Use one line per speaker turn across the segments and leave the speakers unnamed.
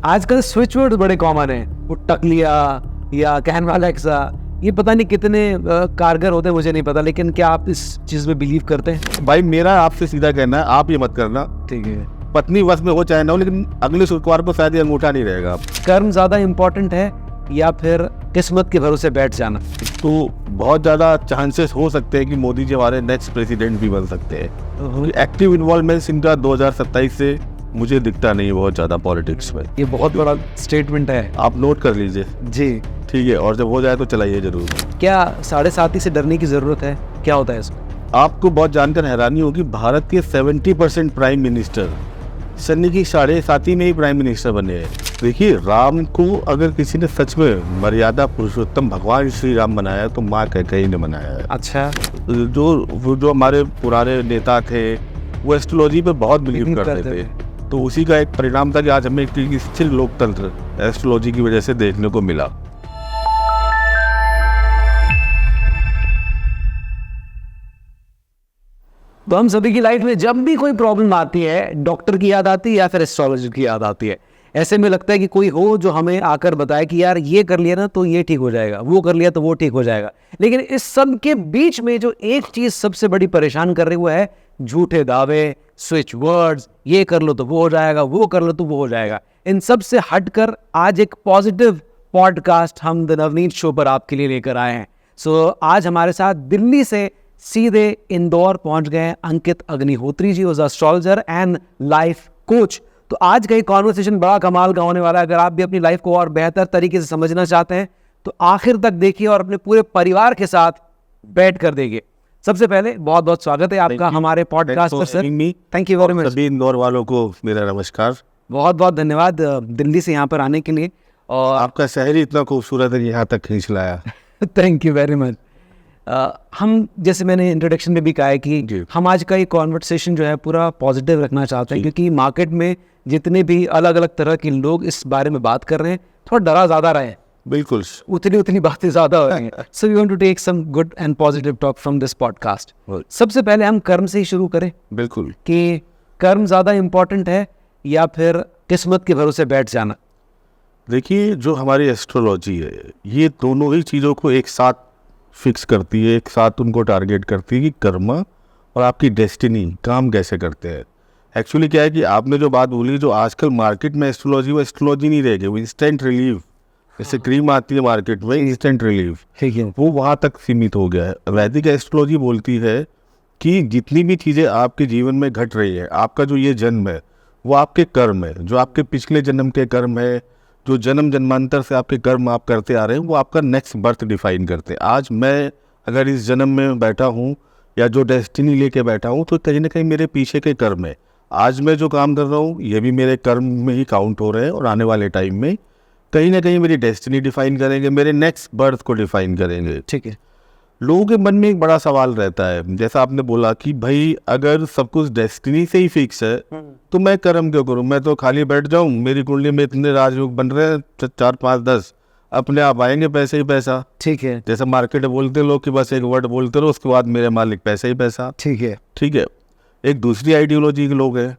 आजकल switch word बड़े common हैं, वो टकलिया या कैनवा एलेक्सा, ये पता नहीं कितने कारगर होते हैं, मुझे नहीं पता, लेकिन क्या आप इस चीज़ में बिलीव करते हैं?
भाई मेरा आपसे सीधा कहना है, आप ये मत करना।
ठीक है,
पत्नी वश में हो चाहे ना हो, लेकिन अगले शुक्रवार को शायद ये अंगूठा नहीं रहेगा।
कर्म ज़्यादा इम्पोर्टेंट है या फिर किस्मत के भरोसे बैठ जाना?
तो बहुत ज़्यादा चांसेस हो सकते हैं कि मोदी जी हमारे नेक्स्ट प्रेसिडेंट भी बन सकते हैं। एक्टिव इन्वॉल्वमेंट इनका 2027 से मुझे दिखता नहीं बहुत ज़्यादा पॉलिटिक्स में।
ये बहुत बड़ा स्टेटमेंट है।
आप नोट कर लीजिए।
जी
ठीक है, और जब हो जाए तो चलाइए जरूर।
क्या 7.5 से डरने की ज़रूरत है? क्या होता है इसमें?
आपको बहुत जानकर हैरानी होगी, भारत के 70% प्राइम मिनिस्टर सन्नी की 7.5 में ही प्राइम मिनिस्टर बने हैं। देखिए, राम को अगर किसी ने सच में मर्यादा पुरुषोत्तम भगवान श्री राम बनाया तो माँ कैकेयी ने बनाया है।
अच्छा,
जो हमारे पुराने नेता थे वो एस्ट्रोलॉजी पे बहुत बिलीव करते थे, तो उसी का एक परिणाम था कि आज हमें एक स्थिर लोकतंत्र एस्ट्रोलॉजी की वजह से देखने को मिला।
तो हम सभी की लाइफ में जब भी कोई प्रॉब्लम आती है, डॉक्टर की याद आती है या फिर एस्ट्रोलॉजर की याद आती है। ऐसे में लगता है कि कोई हो जो हमें आकर बताए कि यार ये कर लिया ना तो ये ठीक हो जाएगा, वो कर लिया तो वो ठीक हो जाएगा। लेकिन इस सब के बीच में जो एक चीज़ सबसे बड़ी परेशान कर रही वो है झूठे दावे, स्विच वर्ड्स, ये कर लो तो वो हो जाएगा, वो कर लो तो वो हो जाएगा। इन सब से हटकर आज एक पॉजिटिव पॉडकास्ट हम द नवनीत शो पर आपके लिए लेकर आए हैं। सो आज हमारे साथ दिल्ली से सीधे इंदौर पहुंच गए Ankit Agnihotri ji, was astrologer and life coach. तो आज का ये कॉन्वर्सेशन बड़ा कमाल का होने वाला है। अगर आप भी अपनी लाइफ को और बेहतर तरीके से समझना चाहते हैं तो आखिर तक देखिए और अपने पूरे परिवार के साथ बैठ कर देखिए। सबसे पहले बहुत बहुत स्वागत है आपका हमारे पॉडकास्ट पर sir. Thank you very much.
सभी इंदौर वालों को मेरा नमस्कार।
बहुत बहुत धन्यवाद दिल्ली से यहाँ पर आने के लिए, और
आपका शहर ही इतना खूबसूरत है कि यहाँ तक खींच लाया।
Thank you very much. हम जैसे मैंने इंट्रोडक्शन में भी कहा है कि हम आज का ये कॉन्वर्सेशन जो है पूरा पॉजिटिव रखना चाहते हैं, क्योंकि मार्केट में जितने भी अलग अलग तरह के लोग इस बारे में बात कर रहे हैं, थोड़ा डरा ज़्यादा रहे।
बिल्कुल,
उतनी बातें ज़्यादा हो रही हैं। So we want to take some good and positive talk from this podcast. सबसे पहले हम कर्म से ही शुरू करें।
बिल्कुल,
कि कर्म ज़्यादा इम्पोर्टेंट है या फिर किस्मत के भरोसे बैठ जाना?
देखिए, जो हमारी एस्ट्रोलॉजी है ये दोनों ही चीज़ों को एक साथ फिक्स करती है, एक साथ उनको टारगेट करती है कि कर्म और आपकी डेस्टिनी काम कैसे करते हैं। एक्चुअली क्या है कि आपने जो बात बोली, जो आजकल मार्केट में एस्ट्रोलॉजी, वो एस्ट्रोलॉजी नहीं रह गई, वो इंस्टेंट रिलीफ, जैसे क्रीम आती है मार्केट में, इंस्टेंट रिलीफ,
ठीक है,
वो वहाँ तक सीमित हो गया है। वैदिक एस्ट्रोलॉजी बोलती है कि जितनी भी चीज़ें आपके जीवन में घट रही है, आपका जो ये जन्म है वो आपके कर्म है, जो आपके पिछले जन्म के कर्म है, जो जन्म जन्मांतर से आपके कर्म आप करते आ रहे हैं, वो आपका नेक्स्ट बर्थ डिफाइन करते हैं। आज मैं अगर इस जन्म में बैठा हूँ या जो डेस्टिनी लेके बैठा हूँ, तो कहीं ना कहीं मेरे पीछे के कर्म है। आज मैं जो काम कर रहा हूँ ये भी मेरे कर्म में ही काउंट हो रहे हैं, और आने वाले टाइम में कहीं ना कहीं मेरी डेस्टिनी डिफाइन करेंगे, मेरे नेक्स्ट बर्थ को डिफाइन करेंगे।
ठीक है।
लोगों के मन में एक बड़ा सवाल रहता है, जैसा आपने बोला कि भाई अगर सब कुछ डेस्टिनी से ही फिक्स है तो मैं कर्म क्यों करूं, मैं तो खाली बैठ जाऊं, मेरी कुंडली में इतने राजयोग बन रहे हैं 4 5 10, अपने आप आएंगे पैसे ही पैसा।
ठीक है।
जैसे मार्केट में बोलते लोग कि बस एक वर्ड बोलते रहो, उसके बाद मेरे मालिक पैसा ही पैसा।
ठीक है,
ठीक है। एक दूसरी आइडियोलॉजी के लोग हैं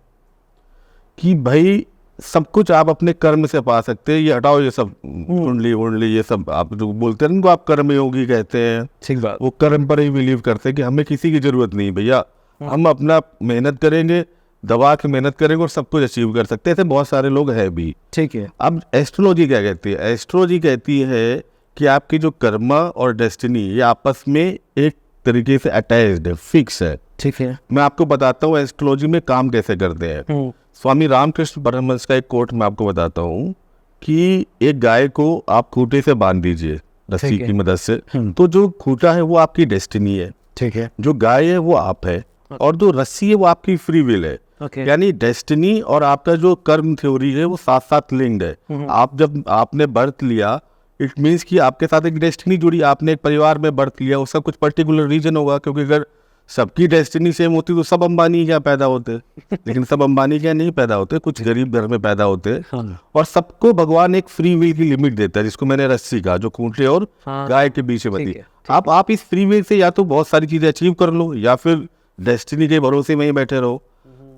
कि भाई सब कुछ आप अपने कर्म से पा सकते हैं, ये हटाओ ये सब कुंडली वुंडली ये सब आप जो बोलते हैं उनको आप कर्मयोगी कहते हैं।
ठीक बात।
वो कर्म पर ही बिलीव करते हैं कि हमें किसी की जरूरत नहीं भैया, हम अपना मेहनत करेंगे, दबा के मेहनत करेंगे और सब कुछ अचीव कर सकते हैं। ऐसे बहुत सारे लोग हैं भी।
ठीक है।
अब एस्ट्रोलॉजी क्या कहती है? एस्ट्रोलॉजी कहती है कि आपकी जो कर्म और डेस्टिनी ये आपस में एक तरीके से अटैच्ड है, फिक्स है।
ठीक है।
मैं आपको बताता हूँ एस्ट्रोलॉजी में काम कैसे करते हैं। स्वामी रामकृष्ण परमहंस का एक कोट मैं आपको बताता हूँ कि एक गाय को आप खूंटे से बांध दीजिए रस्सी की मदद से, तो जो खूंटा है वो आपकी डेस्टिनी है। ठीक है। जो गाय है वो आप है, और जो रस्सी है वो आपकी फ्री विल है। यानी डेस्टिनी और आपका जो कर्म थ्योरी है वो साथ साथ लिंक्ड है। आप जब आपने बर्थ लिया, इट मीन्स कि आपके साथ एक डेस्टिनी जुड़ी, आपने एक परिवार में बर्थ लिया, उसका कुछ पर्टिकुलर रीजन होगा, क्योंकि अगर सबकी डेस्टिनी सेम होती तो सब अंबानी क्या पैदा होते, लेकिन सब अंबानी क्या नहीं पैदा होते, कुछ गरीब घर में पैदा होते। और सबको भगवान एक फ्री विल की लिमिट देता है, जिसको मैंने रस्सी कहा, जो खूंटे और गाय के बीच में बंधी। आप इस फ्री विल से या तो बहुत सारी चीजें अचीव कर लो या फिर डेस्टिनी के भरोसे में ही बैठे रहो।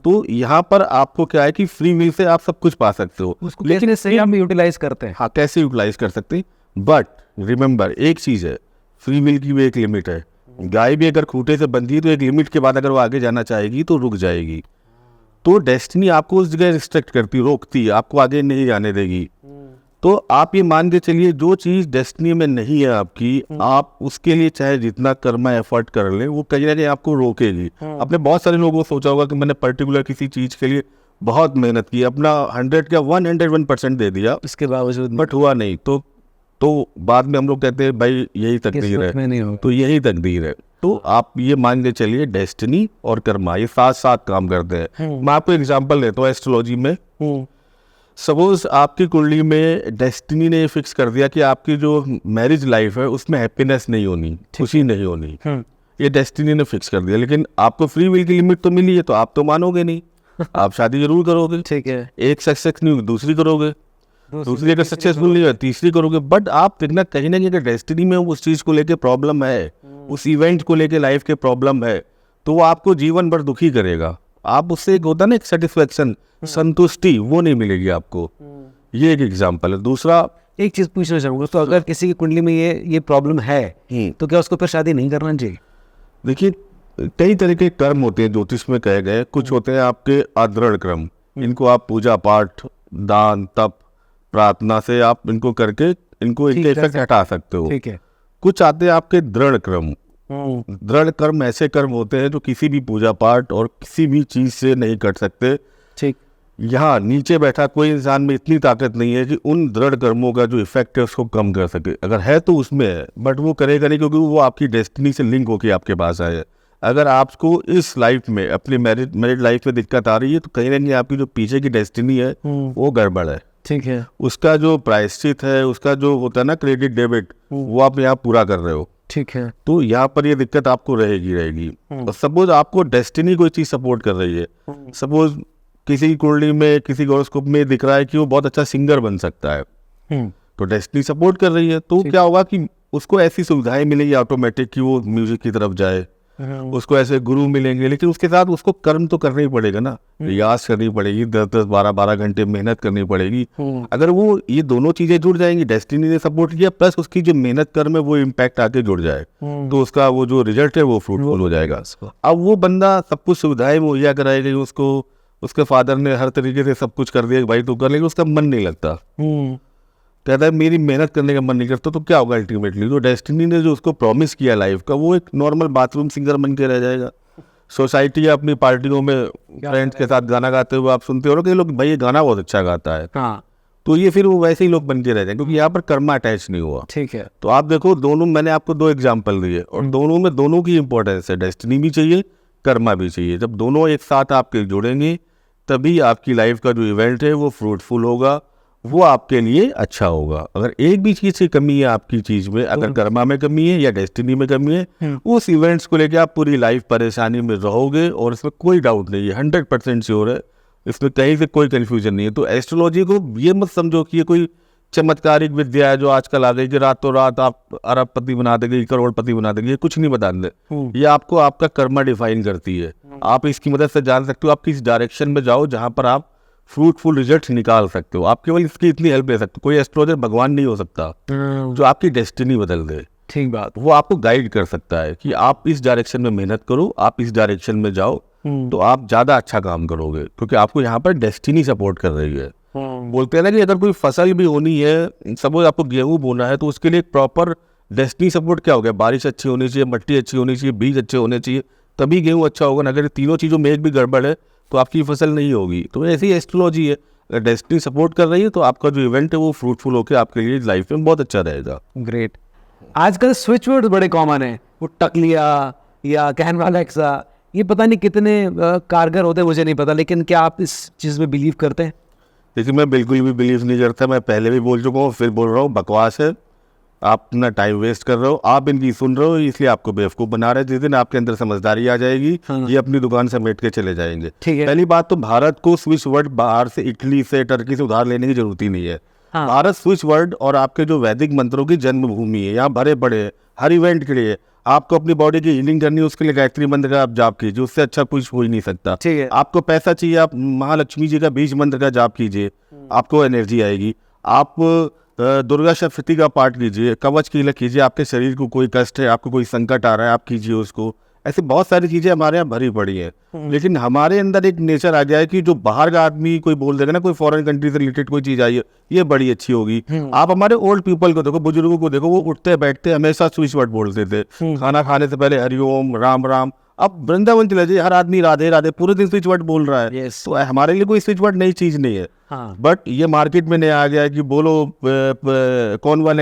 तो यहाँ पर आपको क्या है कि फ्री विल से आप सब कुछ पा सकते हो,
उसको लेकिन सही हम यूटिलाइज करते हैं।
हाँ, कैसे यूटिलाइज कर सकते हैं, बट रिमेंबर एक चीज है, फ्री विल की भी एक लिमिट है। गाय भी अगर खूंटे से बंधी है तो एक लिमिट के बाद अगर वो आगे जाना चाहेगी तो रुक जाएगी। तो डेस्टिनी आपको उस जगह रिस्ट्रिक्ट करती, रोकती है, आपको आगे नहीं जाने देगी। तो आप ये मान के चलिए जो चीज डेस्टिनी में नहीं है आपकी, आप उसके लिए चाहे जितना कर्मा एफर्ट कर लें, वो कहीं ना कहीं आपको रोकेगी। आपने बहुत सारे लोगों को सोचा होगा कि मैंने पर्टिकुलर किसी चीज के लिए बहुत मेहनत की, अपना 100 का 101% दे दिया,
इसके बावजूद
बट हुआ नहीं। तो बाद में हम लोग कहते हैं भाई यही तकदीर है, तो यही तकदीर है। तो आप ये मान के चलिए डेस्टिनी और कर्मा ये साथ साथ काम करते हैं। मैं आपको एग्जांपल देता हूँ एस्ट्रोलॉजी में। सपोज आपकी कुंडली में डेस्टिनी ने फिक्स कर दिया कि आपकी जो मैरिज लाइफ है उसमें हैप्पीनेस नहीं होनी, खुशी नहीं होनी, ये डेस्टिनी ने फिक्स कर दिया। लेकिन आपको फ्री विल की लिमिट तो मिली है, तो आप तो मानोगे नहीं, आप शादी जरूर करोगे।
ठीक है,
एक सक्सेस नहीं होगी दूसरी करोगे, दूसरी अगर सक्सेसफुल नहीं है तीसरी करोगे। बट आप देखना कहीं ना कहीं अगर डेस्टिनी में उस चीज को लेके प्रॉब्लम है, उस इवेंट को लेके लाइफ के प्रॉब्लम है, तो वो आपको जीवन भर दुखी करेगा। आप उससे एक होता है ना एक सेटिस्फेक्शन, संतुष्टि, वो नहीं मिलेगी आपको। ये एक एग्जांपल है। दूसरा
एक चीज पूछना चाहूंगा, तो अगर किसी की कुंडली में ये प्रॉब्लम है तो क्या उसको फिर शादी नहीं करना चाहिए?
देखिए कई तरह के कर्म होते हैं ज्योतिष में कहे गए। कुछ होते हैं आपके अदृढ़ कर्म, इनको आप पूजा पाठ, दान, तप, प्रार्थना से आप इनको करके इनको इनके इफेक्ट हटा सकते हो।
ठीक है।
कुछ आते हैं आपके दृढ़ कर्म। दृढ़ कर्म ऐसे कर्म होते हैं जो किसी भी पूजा पाठ और किसी भी चीज से नहीं कट सकते।
ठीक।
यहाँ नीचे बैठा कोई इंसान में इतनी ताकत नहीं है कि उन दृढ़ कर्मों का जो इफेक्ट है उसको कम कर सके। अगर है तो उसमें है, बट वो करेगा नहीं, क्योंकि वो आपकी डेस्टिनी से लिंक होकर आपके पास आए। अगर आपको इस लाइफ में, अपनी मैरिड लाइफ में दिक्कत आ रही है, तो कहीं ना कहीं आपकी जो पीछे की डेस्टिनी है वो गड़बड़ है।
ठीक है।
उसका जो प्रायश्चित है, उसका जो होता है ना क्रेडिट डेबिट, वो आप यहाँ पूरा कर रहे हो।
ठीक है।
तो यहाँ पर ये दिक्कत आपको रहेगी। और सपोज आपको डेस्टिनी कोई चीज सपोर्ट कर रही है, सपोज किसी कुंडली में, किसी हॉरोस्कोप में दिख रहा है कि वो बहुत अच्छा सिंगर बन सकता है, तो डेस्टिनी सपोर्ट कर रही है, तो क्या होगा कि उसको ऐसी सुविधाएं मिलेगी ऑटोमेटिक कि वो म्यूजिक की तरफ जाए, उसको ऐसे गुरु मिलेंगे। लेकिन उसके साथ उसको कर्म तो करना ही पड़ेगा ना, रियाज करनी पड़ेगी, 10-10, 12-12 घंटे मेहनत करनी पड़ेगी। अगर वो ये दोनों चीजें जुड़ जाएंगी, डेस्टिनी ने सपोर्ट किया प्लस उसकी जो मेहनत कर्म है वो इम्पैक्ट आके जुड़ जाए, तो उसका वो जो रिजल्ट है वो फ्रूटफुल हो जाएगा। अब वो बंदा सब कुछ सुविधाएं मुहैया कराई गई उसको, उसके फादर ने हर तरीके से सब कुछ कर दिया भाई तू कर, लेकिन उसका मन नहीं लगता, कहता है मेरी मेहनत करने का मन नहीं करता। तो क्या होगा अल्टीमेटली, तो डेस्टिनी ने जो उसको प्रॉमिस किया लाइफ का, वो एक नॉर्मल बाथरूम सिंगर बन के रह जाएगा। सोसाइटी या अपनी पार्टियों में फ्रेंड्स के साथ गाना गाते हुए आप सुनते हो कि लोग भाई ये गाना बहुत अच्छा गाता है, तो ये फिर वो वैसे ही लोग बन के रह जाएंगे, क्योंकि यहाँ पर कर्मा अटैच नहीं हुआ।
ठीक है।
तो आप देखो दोनों, मैंने आपको 2 एग्जाम्पल दिए और दोनों में दोनों की इंपॉर्टेंस है, डेस्टिनी भी चाहिए, कर्मा भी चाहिए। जब दोनों एक साथ आपके जुड़ेंगे तभी आपकी लाइफ का जो इवेंट है वो फ्रूटफुल होगा, वो आपके लिए अच्छा होगा। अगर एक भी चीज की कमी है आपकी चीज में, अगर कर्मा में कमी है या डेस्टिनी में कमी है, उस इवेंट्स को लेकर आप पूरी लाइफ परेशानी में रहोगे, और इसमें कोई डाउट नहीं है, 100% श्योर है, इसमें कहीं से कोई कंफ्यूजन नहीं है। तो एस्ट्रोलॉजी को ये मत समझो कि ये कोई चमत्कारिक विद्या है जो आजकल आ गई कि रातों रात आप अरबपति बना देंगे, करोड़पति बना देंगे, ये कुछ नहीं बता दे। ये आपको आपका कर्मा डिफाइन करती है। आप इसकी मदद से जान सकते हो आप किस डायरेक्शन में जाओ जहां पर आप फ्रूटफुल रिजल्ट निकाल सकते हो। आप केवल इसकी इतनी हेल्प ले सकते हो, कोई एस्ट्रोलॉजर भगवान नहीं हो सकता जो आपकी डेस्टिनी बदल दे।
ठीक बात।
वो आपको गाइड कर सकता है कि आप इस डायरेक्शन में मेहनत करो, आप इस डायरेक्शन में जाओ, तो आप ज्यादा अच्छा काम करोगे, क्योंकि आपको यहाँ पर डेस्टिनी सपोर्ट कर रही है। बोलते हैं ना कि अगर कोई फसल भी होनी है, सपोज आपको गेहूं बोना है, तो उसके लिए एक प्रॉपर डेस्टिनी सपोर्ट क्या हो गया, बारिश अच्छी होनी चाहिए, मट्टी अच्छी होनी चाहिए, बीज अच्छे होने चाहिए, तभी गेहूं अच्छा होगा। अगर तीनों चीजों में एक भी गड़बड़ है तो आपकी फसल नहीं होगी। तो ऐसी एस्ट्रोलॉजी है, अगर डेस्टिनी सपोर्ट कर रही है तो आपका जो इवेंट है वो फ्रूटफुल होकर आपके लिए लाइफ में बहुत अच्छा रहेगा।
ग्रेट। आजकल स्विच वर्ड बड़े कॉमन है, वो टकलिया या कहन वाला एक्सा, ये पता नहीं कितने कारगर होते हैं, मुझे नहीं पता, लेकिन क्या आप इस चीज़ में बिलीव करते हैं?
देखिए मैं बिल्कुल भी बिलीव नहीं करता, मैं पहले भी बोल चुका हूँ, फिर बोल रहा हूँ, बकवास है। आप अपना टाइम वेस्ट कर रहे हो, आप इनकी सुन रहे हो, इसलिए आपको बेवकूफ़ बना रहे हैं। जिस दिन आपके अंदर समझदारी आ जाएगी, ये अपनी दुकान समेट के चले जाएंगे। पहली बात तो भारत को स्विच वर्ड बाहर से, इटली से, टर्की से उधार लेने की जरूरत ही नहीं है। भारत स्विच वर्ड और आपके जो वैदिक मंत्रों की जन्मभूमि है, यहाँ भरे पड़े हर इवेंट के लिए। आपको अपनी बॉडी की हीलिंग करनी है, उसके लिए गायत्री मंत्र का आप जाप कीजिए, उससे अच्छा कुछ हो ही नहीं सकता।
ठीक है।
आपको पैसा चाहिए, आप महालक्ष्मी जी का बीज मंत्र का जाप कीजिए, आपको एनर्जी आएगी। आप दुर्गा सप्तशती का पाठ कीजिए, कवच कीलक कीजिए, आपके शरीर को कोई कष्ट है, आपको कोई संकट आ रहा है, आप कीजिए उसको। ऐसे बहुत सारी चीजें हमारे यहाँ भरी पड़ी है, लेकिन हमारे अंदर एक नेचर आ गया है कि जो बाहर का आदमी कोई बोल देगा ना, कोई फॉरेन कंट्री से रिलेटेड कोई चीज आई है, ये बड़ी अच्छी होगी। आप हमारे ओल्ड पीपल को देखो, बुजुर्गों को देखो, वो उठते बैठते हमेशा स्विच वर्ड बोलते थे, खाना खाने से पहले हरिओम राम राम। अब वृंदावन चले जाइए, हर आदमी राधे राधे पूरे दिन स्विच वर्ड बोल रहा है। तो हमारे लिए कोई स्विच वर्ड नई चीज नहीं है। बट ये मार्केट में नया आ गया है कि बोलो कौन वा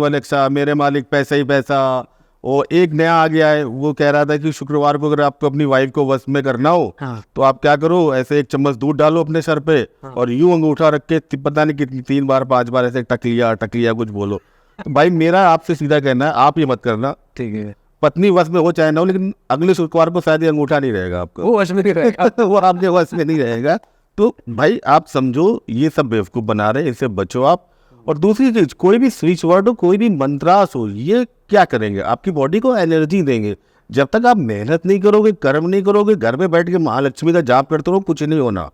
नेक्सा, मेरे मालिक पैसा ही पैसा। और एक नया आ गया है, वो कह रहा था कि शुक्रवार को अगर आपको अपनी वाइफ को वश में करना हो, तो आप क्या करो, ऐसे 1 चम्मच दूध डालो अपने सर पे, और यूं अंगूठा रख के पता नहीं कितनी 3 बार 5 बार ऐसे टकलिया कुछ बोलो। तो भाई मेरा आपसे सीधा कहना है, आप ये मत करना। ठीक है, पत्नी वश में हो चाहे ना हो, लेकिन अगले शुक्रवार को शायद ये अंगूठा नहीं रहेगा आपको, वो वश में नहीं रहेगा वो आपके वश में नहीं रहेगा। तो भाई आप समझो, ये सब बेवकूफ बना रहे हैं, इससे बचो आप। और दूसरी चीज, कोई भी स्विच वर्ड हो, कोई भी मंत्रास हो, ये क्या करेंगे, आपकी बॉडी को एनर्जी देंगे। जब तक आप मेहनत नहीं करोगे, कर्म नहीं करोगे, घर में बैठ के महालक्ष्मी का जाप करते रहो, कुछ नहीं होना।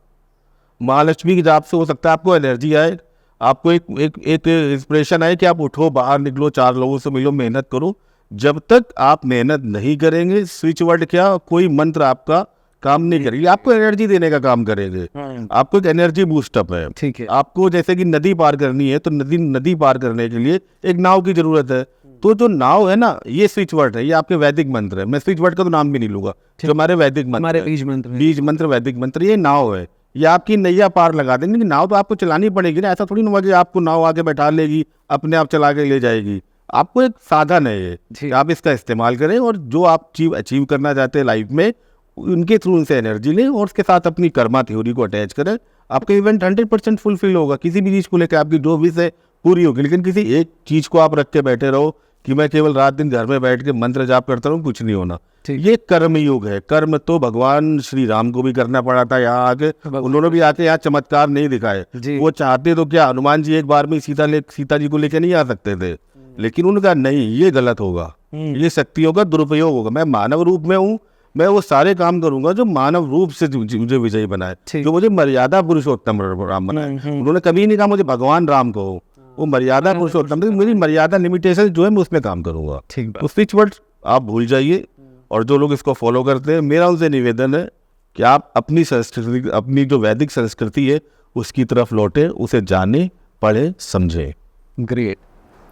महालक्ष्मी के जाप से हो सकता है आपको एनर्जी आए, आपको एक इंस्पिरेशन आए कि आप उठो, बाहर निकलो, 4 लोगों से मिलो, मेहनत करो। जब तक आप मेहनत नहीं करेंगे, स्विच वर्ड क्या, कोई मंत्र आपका काम नहीं करेगी, आपको एनर्जी देने का काम करेंगे। आपको एक एनर्जी बूस्टअप है। ठीक है, आपको जैसे कि नदी पार करनी है, तो नदी पार करने के लिए एक नाव की जरूरत है। तो जो नाव है ना, ये स्विच वर्ड है, ये आपके वैदिक मंत्र है। मैं स्विच वर्ड का तो नाम भी नहीं लूंगा, जो हमारे वैदिक मंत्र, हमारे बीज मंत्र वैदिक मंत्र, ये नाव है, ये आपकी नैया पार लगा देंगे। लेकिन नाव तो आपको चलानी पड़ेगी ना, ऐसा थोड़ी ना कि आपको नाव आके बैठा लेगी, अपने आप चला के ले जाएगी। आपको एक साधन है ये, आप इसका इस्तेमाल करें, और जो आप अचीव करना चाहते हैं लाइफ में, उनके थ्रू उनसे एनर्जी लें, और उसके साथ अपनी कर्मा थ्योरी को अटैच करें। आपका इवेंट 100% फुलफिल होगा। किसी भी चीज को लेकर आपकी जो विश है पूरी होगी। लेकिन किसी एक चीज को आप रख के बैठे रहो कि मैं केवल रात दिन घर में बैठ के मंत्र जाप करता रहूं, कुछ नहीं होना। ये कर्म योग है। कर्म तो भगवान श्री राम को भी करना पड़ा था, यहाँ आके उन्होंने भी आके यहाँ चमत्कार नहीं दिखाए। वो चाहते तो क्या, हनुमान जी एक बार में सीता जी को लेके नहीं आ सकते थे, लेकिन उनका नहीं, ये गलत होगा, ये शक्तियों का दुरुपयोग होगा। मैं मानव रूप में हूँ, मैं वो सारे काम करूंगा जो मानव रूप से मुझे विजयी बनाए, जो मुझे मर्यादा पुरुषोत्तम राम बनाए। उन्होंने कभी नहीं कहा मुझे भगवान राम को, वो मर्यादा पुरुषोत्तम, मेरी मर्यादा लिमिटेशन जो है मैं उसमें काम करूंगा। तो स्विच वर्ड आप भूल जाइए, और जो लोग इसको फॉलो करते हैं, मेरा उनसे निवेदन है कि आप अपनी संस्कृति, अपनी जो वैदिक संस्कृति है, उसकी तरफ लौटे, उसे जाने, पढ़े, समझे।
ग्रेट।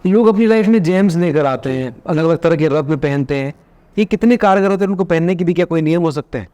लोग अपनी लाइफ में जेम्स लेकर आते हैं, अलग अलग तरह के रत्न पहनते हैं, ये कितने कारगर होते हैं, उनको पहनने की भी क्या कोई नियम हो सकते हैं?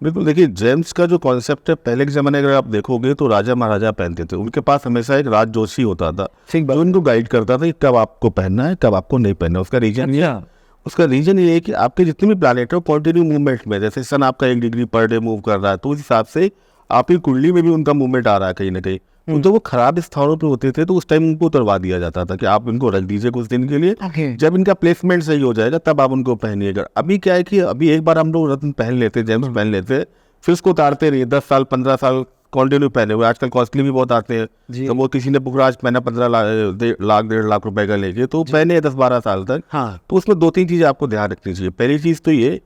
बिल्कुल, देखिए जेम्स का जो कॉन्सेप्ट है, पहले के ज़माने अगर आप देखोगे तो राजा महाराजा पहनते थे, उनके पास हमेशा एक राज जोशी होता था जो उनको गाइड करता था कि कब आपको पहनना है, कब आपको नहीं पहनना। उसका रीजन ये है कि आपके जितने भी प्लैनेट हो कंटिन्यू मूवमेंट में, जैसे सन आपका 1 डिग्री पर डे मूव कर रहा है, तो उस हिसाब से आपकी कुंडली में भी उनका मूवमेंट आ रहा है कहीं ना कहीं। तो जब वो खराब स्थानों पे होते थे तो उस टाइम उनको उतरवा दिया जाता था कि आप इनको रख दीजिए कुछ दिन के लिए, जब इनका प्लेसमेंट सही हो जाएगा तब आप उनको पहनिएगा। अभी क्या है कि अभी एक बार हम लोग रत्न पहन लेते, जेम्स पहन लेते, फिर उसको उतारते रहिए, 10 साल 15 साल कंटिन्यू पहने हुए। आजकल कॉस्टली भी बहुत आते हैं, तो वो किसी ने पुखराज पहना 15 लाख 1.5 लाख रुपए का लेके, तो पहने 10-12 साल तक। तो उसमें 2-3 चीजें आपको ध्यान रखनी चाहिए। पहली चीज तो ये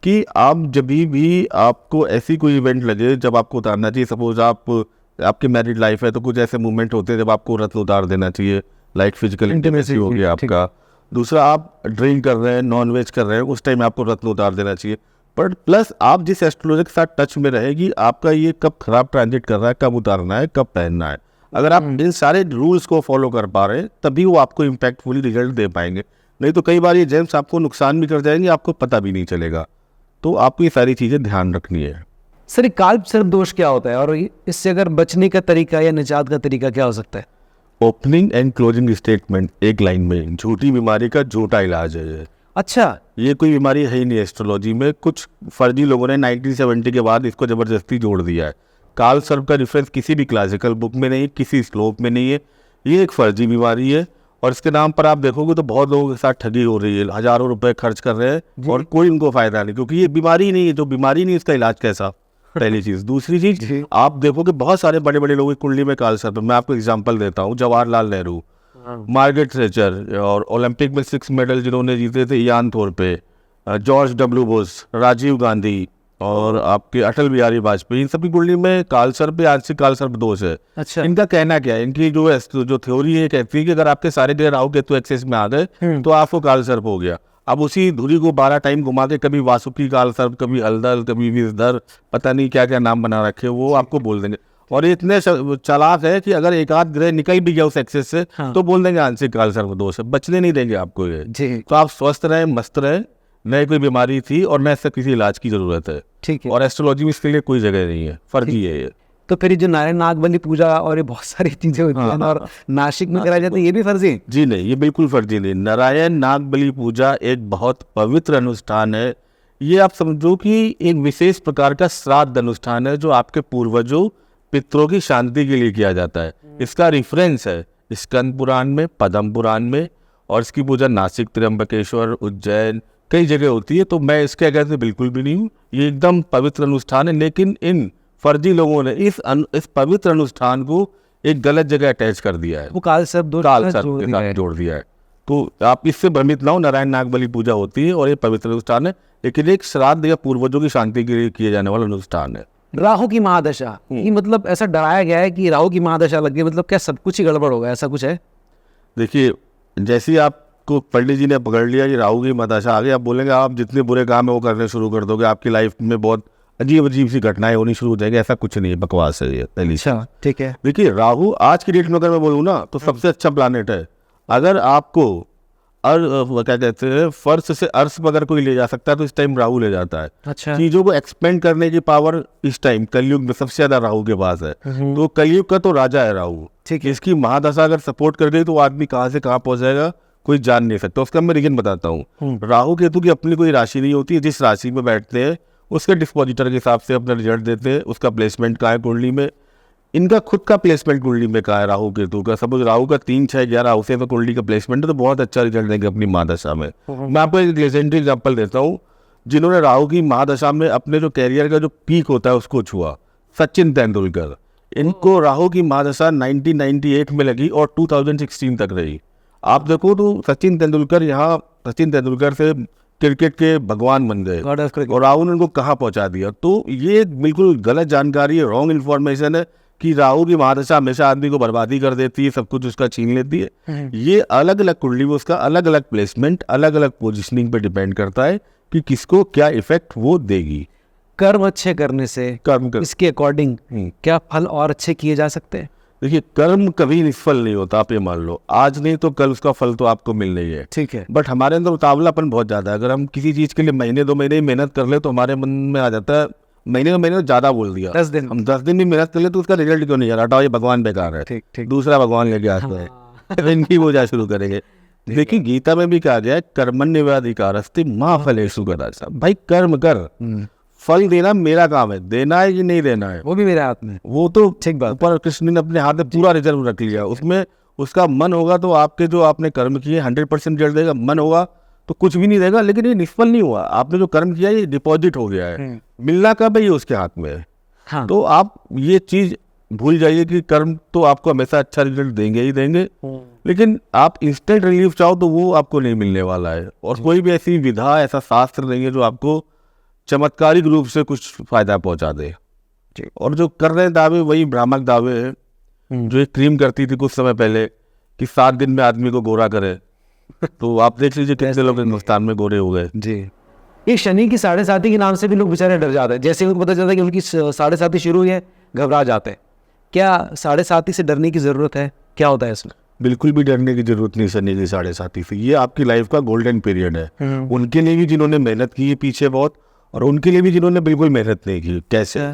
कि आप जब भी आपको ऐसी कोई इवेंट लगे जब आपको उतारना चाहिए, सपोज आपकी मैरिड लाइफ है तो कुछ ऐसे मूवमेंट होते हैं जब आपको रत्न उतार देना चाहिए, लाइक फिजिकल इंटीमेसी हो गया आपका। दूसरा, आप ड्रिंक कर रहे हैं, नॉन वेज कर रहे हैं, उस टाइम आपको रत्न उतार देना चाहिए। पर प्लस आप जिस एस्ट्रोलॉजर के साथ टच में रहेगी, आपका ये कब खराब ट्रांजिट कर रहा है, कब उतारना है, कब पहनना है, अगर आप इन सारे रूल्स को फॉलो कर पा रहे हैं तभी वो आपको इम्पैक्टफुली रिजल्ट दे पाएंगे। नहीं तो कई बार ये जेम्स आपको नुकसान भी कर जाएंगे, आपको पता भी नहीं चलेगा। तो आपको ये सारी चीज़ें ध्यान रखनी है।
सर, काल्प सर्प दोष क्या होता है, और इससे अगर बचने का तरीका या निजात का तरीका क्या हो सकता है?
ओपनिंग एंड क्लोजिंग स्टेटमेंट एक लाइन में, झूठी बीमारी का झूठा इलाज है ये।
अच्छा,
ये कोई बीमारी है ही नहीं एस्ट्रोलॉजी में। कुछ फर्जी लोगों ने 1970 के बाद इसको जबरदस्ती जोड़ दिया है। काल सर्प का रेफरेंस किसी भी क्लासिकल बुक में नहीं, किसी श्लोक में नहीं है। ये एक फर्जी बीमारी है, और इसके नाम पर आप देखोगे तो बहुत लोगों के साथ ठगी हो रही है, हजारों रुपए खर्च कर रहे हैं और कोई उनको फायदा नहीं, क्योंकि ये बीमारी नहीं है। जो बीमारी नहीं, इसका इलाज कैसा? पहली चीज। दूसरी चीज, आप देखोगे बहुत सारे बड़े बड़े लोगों की कुंडली में काल सर्प। मैं आपको एग्जांपल देता हूँ, जवाहरलाल नेहरू, मार्गरेट थैचर, और ओलंपिक में 6 मेडल जिन्होंने जीते थे, Ian Thorpe, George W Bush, Rajiv Gandhi और आपके अटल बिहारी वाजपेयी, इन सबकी कुंडली में कालसर्प पे आंशिक कालसर्प दोष है।
अच्छा।
इनका कहना क्या है, इनकी जो थ्योरी है कहती है कि अगर आपके सारे ग्रह राहु केतु एक्सेस में आ गए तो आपको कालसर्प हो गया। अब उसी धुरी को 12 टाइम घुमा के कभी वासुकी कालसर्प, कभी हलदल, कभी विषधर, पता नहीं क्या क्या नाम बना रखे, वो आपको बोल देंगे। और ये इतने चालाक है कि अगर एक आध ग्रह निकल भी गया उस एक्सेस से तो बोल देंगे आंशिक कालसर्प दोष है, बचने नहीं देंगे आपको ये।
जी।
तो आप स्वस्थ रहें, मस्त रहें, न कोई बीमारी थी और न इससे किसी इलाज की जरूरत है।
ठीक है।
और एस्ट्रोलॉजी में इसके लिए कोई जगह नहीं है, फर्जी है ये।
तो फिर ये जो नारायण नागबली पूजा और ये बहुत सारी चीजें होती हैं और नासिक में कराई जाती है, ये भी फर्जी है?
जी नहीं, ये बिल्कुल फर्जी नहीं। नारायण नागबली पूजा एक बहुत पवित्र अनुष्ठान है। ये आप समझो कि एक विशेष प्रकार का श्राद्ध अनुष्ठान है जो आपके पूर्वजों पितरों की शांति के लिए किया जाता है। इसका रेफरेंस है स्कंद पुराण में, पद्म पुराण में, और इसकी पूजा नासिक, त्र्यंबकेश्वर, उज्जैन कई जगह होती है। तो मैं इसके अगेंस्ट में बिल्कुल भी नहीं हूँ, ये एकदम पवित्र अनुष्ठान है। लेकिन इन फर्जी लोगों ने इस पवित्र अनुष्ठान को एक गलत जगह अटैच कर दिया है,
वो कालसर्प दोष
कालसर्प के साथ जोड़ दिया है। तो आप इससे भ्रमित ना हो, नारायण नागबली पूजा होती है और ये पवित्र अनुष्ठान है, लेकिन एक श्राद्ध या पूर्वजों की शांति के लिए किए जाने वाला अनुष्ठान है।
राहु की महादशा, ये मतलब ऐसा डराया गया है कि राहु की महादशा लग गई, मतलब क्या सब कुछ ही गड़बड़ होगा, ऐसा कुछ है?
देखिए, जैसे ही आपको पंडित जी ने पकड़ लिया कि राहु की महादशा आ गई, आप बोलेंगे आप जितने बुरे काम है वो करने शुरू कर दोगे, आपकी लाइफ में बहुत अजीब अजीब सी घटनाएं होनी शुरू हो जाएगी। ऐसा कुछ नहीं है, बकवास है ये पहली।
अच्छा, ठीक है।
देखिए, राहु आज की डेट में अगर मैं बोलूँ ना तो सबसे अच्छा प्लानेट है। अगर आपको क्या कहते हैं, फर्श से अर्श पर अगर कोई ले जा सकता है तो इस टाइम राहु ले जाता है।
अच्छा।
चीजों को एक्सपेंड करने की पावर इस टाइम कलयुग में सबसे ज्यादा राहु के पास है। तो कलयुग का तो राजा है राहु।
ठीक है।
इसकी महादशा अगर सपोर्ट कर गई तो आदमी कहाँ से कहाँ पहुंच जाएगा कोई जान नहीं सकता। उसका मैं रीजन बताता हूँ। राहु केतु की अपनी कोई राशि नहीं होती है, जिस राशि में बैठते हैं उसके डिस्पोजिटर के हिसाब से अपना रिजल्ट देते हैं। उसका प्लेसमेंट कहाँ है कुंडली में, इनका खुद का प्लेसमेंट कुंडली में कहाँ है राहु केतु का। सपोज राहु का 3, 6, 11 हाउस में कुंडली का प्लेसमेंट है तो बहुत अच्छा रिजल्ट देंगे अपनी महादशा में। मैं आपको एक लेजेंडरी एग्जांपल देता हूँ, जिन्होंने राहु की महादशा में अपने जो कैरियर का जो पीक होता है उसको छुआ, सचिन तेंदुलकर। इनको राहु की महादशा 1998 में लगी और 2016 तक रही। आप देखो तो सचिन तेंदुलकर से क्रिकेट के भगवान बन गए और राहु ने उनको कहाँ पहुंचा दिया। तो ये बिल्कुल गलत जानकारी है, रॉन्ग इन्फॉर्मेशन है कि राहु की महादशा हमेशा आदमी को बर्बादी कर देती है, सब कुछ उसका छीन लेती है। ये अलग अलग कुंडली में उसका अलग अलग प्लेसमेंट, अलग अलग पोजिशनिंग पे डिपेंड करता है कि किसको क्या इफेक्ट वो देगी।
कर्म अच्छे करने से इसके अकॉर्डिंग क्या फल और अच्छे किए जा सकते हैं?
देखिए, कर्म कभी निष्फल नहीं होता। आप ये मान लो, आज नहीं तो कल उसका फल तो आपको मिलना ही है।
ठीक है।
बट हमारे अंदर उतावलापन बहुत ज्यादा है। अगर हम किसी चीज के लिए महीने 2 महीने मेहनत कर ले तो हमारे मन में आ जाता है, महीने ज्यादा बोल दिया,
10 दिन
हम 10 दिन भी मेहनत कर ले तो उसका रिजल्ट क्यों नहीं आ रहा, हटाओ ये भगवान बेकार है,
ठीक।
दूसरा भगवान लेके आता है। इनकी पूजा शुरू करेंगे। देखिए, गीता में भी कहा गया है कर्मण्येवाधिकारस्ते मा फलेषु कदाचन। भाई कर्म कर, फल देना मेरा काम है, देना है कि नहीं देना है
वो भी मेरे हाथ में।
वो तो
ठीक बात।
ऊपर कृष्ण ने अपने हाथ में पूरा रिजर्व रख लिया। उसमें उसका मन होगा तो आपके जो आपने कर्म किए 100% रिजल्ट देगा, मन होगा तो कुछ भी नहीं देगा। लेकिन ये निष्फल नहीं हुआ, आपने जो कर्म किया ये डिपॉजिट हो गया है, मिलना कब है ये उसके हाथ में है।
हाँ।
तो आप ये चीज भूल जाइए कि कर्म तो आपको हमेशा अच्छा रिजल्ट देंगे ही देंगे, लेकिन आप इंस्टेंट रिलीफ चाहो तो वो आपको नहीं मिलने वाला है। और कोई भी ऐसी विधा, ऐसा शास्त्र नहीं है जो आपको चमत्कारिक रूप से कुछ फायदा पहुंचा दे। और जो कर रहे हैं दावे वही भ्रामक दावे हैं। जो एक क्रीम करती थी कुछ समय पहले कि 7 दिन में आदमी को गोरा करे, तो आप देख लीजिए कितने लोग हिंदुस्तान में गोरे हो गए।
जी। ये शनि की 7.5 के नाम से भी लोग बेचारे डर जाते हैं। जैसे उनको पता चलता है कि उनकी 7.5 शुरू हुई है, घबरा जाते हैं। क्या 7.5 से डरने की जरूरत है? क्या होता है इसमें?
बिल्कुल भी डरने की जरूरत नहीं शनि की 7.5 से। ये आपकी लाइफ का गोल्डन पीरियड है। उनके लिए भी जिन्होंने मेहनत की है पीछे बहुत, और उनके लिए भी जिन्होंने बिल्कुल मेहनत नहीं की। कैसे?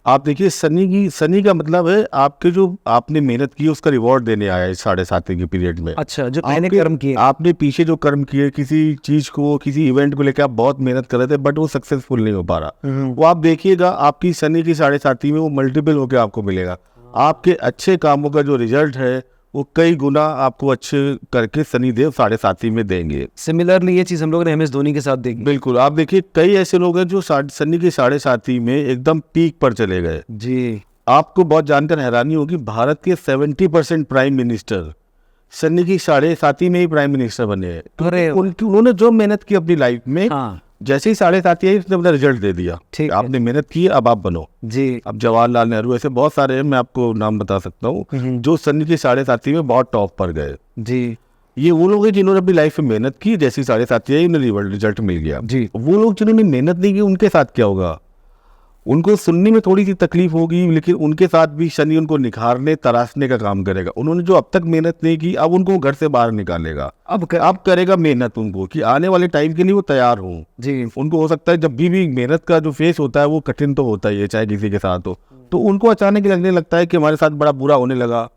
आप देखिए, शनि का मतलब है आपके जो आपने मेहनत की उसका रिवॉर्ड देने आया है 7.5 के पीरियड में।
अच्छा, जो मैंने कर्म किए,
आपने पीछे जो कर्म किए, किसी चीज को, किसी इवेंट को लेकर आप बहुत मेहनत कर रहे थे बट वो सक्सेसफुल नहीं हो पा रहा, वो आप देखिएगा आपकी शनि की 7.5 में वो मल्टीपल होकर आपको मिलेगा। आपके अच्छे कामों का जो रिजल्ट है वो कई गुना आपको अच्छे करके शनिदेव 7.5 में देंगे।
सिमिलरली ये चीज हम लोग ने MS धोनी के साथ देखी।
बिल्कुल, आप देखिए कई ऐसे लोग हैं जो शनि की 7.5 में एकदम पीक पर चले गए।
जी।
आपको बहुत जानकर हैरानी होगी, भारत के 70% प्राइम मिनिस्टर शनि की 7.5 में ही प्राइम मिनिस्टर बने हैं।
अरे
उन्होंने जो मेहनत की अपनी लाइफ में,
हाँ
जैसे ही 7.5 आई उसने अपना रिजल्ट दे दिया।
ठीक है।
आपने मेहनत की, अब आप बनो।
जी
अब जवाहरलाल नेहरू, ऐसे बहुत सारे हैं, मैं आपको नाम बता सकता हूँ जो शनि की 7.5 में बहुत टॉप पर गए।
जी
ये वो लोग हैं जिन्होंने अपनी लाइफ में मेहनत की, जैसी 7.5 आई उन्हें रिजल्ट मिल गया।
जी
वो लोग जिन्होंने मेहनत नहीं की उनके साथ क्या होगा? उनको सुनने में थोड़ी सी तकलीफ होगी, लेकिन उनके साथ भी शनि उनको निखारने तराशने का काम करेगा। उन्होंने जो अब तक मेहनत नहीं की, अब उनको घर से बाहर निकालेगा। अब करेगा मेहनत उनको, कि आने वाले टाइम के लिए वो तैयार हो।
जी
उनको हो सकता है जब भी मेहनत का जो फेस होता है वो कठिन तो होता ही है, चाहे किसी के साथ हो। तो उनको अचानक लगने लगता है कि हमारे साथ बड़ा बुरा होने लगा।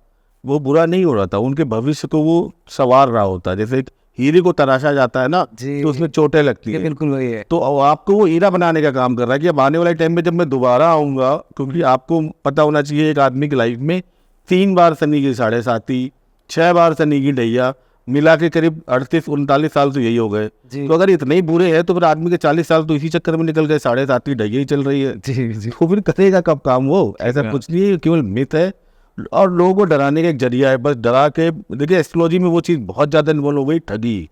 वो बुरा नहीं हो रहा था, उनके भविष्य को वो संवार रहा होता है। जैसे एक हीरे को तराशा जाता है ना,
जी
तो उसमें चोटें लगती
ये
है।
बिल्कुल वही है।
तो आपको वो हीरा बनाने का काम कर रहा है कि अब आने वाले टाइम में जब मैं दोबारा आऊंगा, क्योंकि आपको पता होना चाहिए एक आदमी की लाइफ में 3 बार शनि की 7.5, 6 बार शनि की ढैया, मिला के करीब 38-39 साल तो यही हो गए।
जी
तो अगर इतने ही बुरे हैं तो फिर आदमी के 40 साल तो इसी चक्कर में निकल गए, 7.5 ढैया ही चल रही है।
जी जी
तो फिर करेगा कब काम वो? ऐसा कुछ नहीं है, केवल मिथ है और लोगों को डराने का एक जरिया है। बस डरा के, देखिए एस्ट्रोलॉजी में वो चीज़ बहुत ज़्यादा इन्वॉल्व हो गई, ठगी।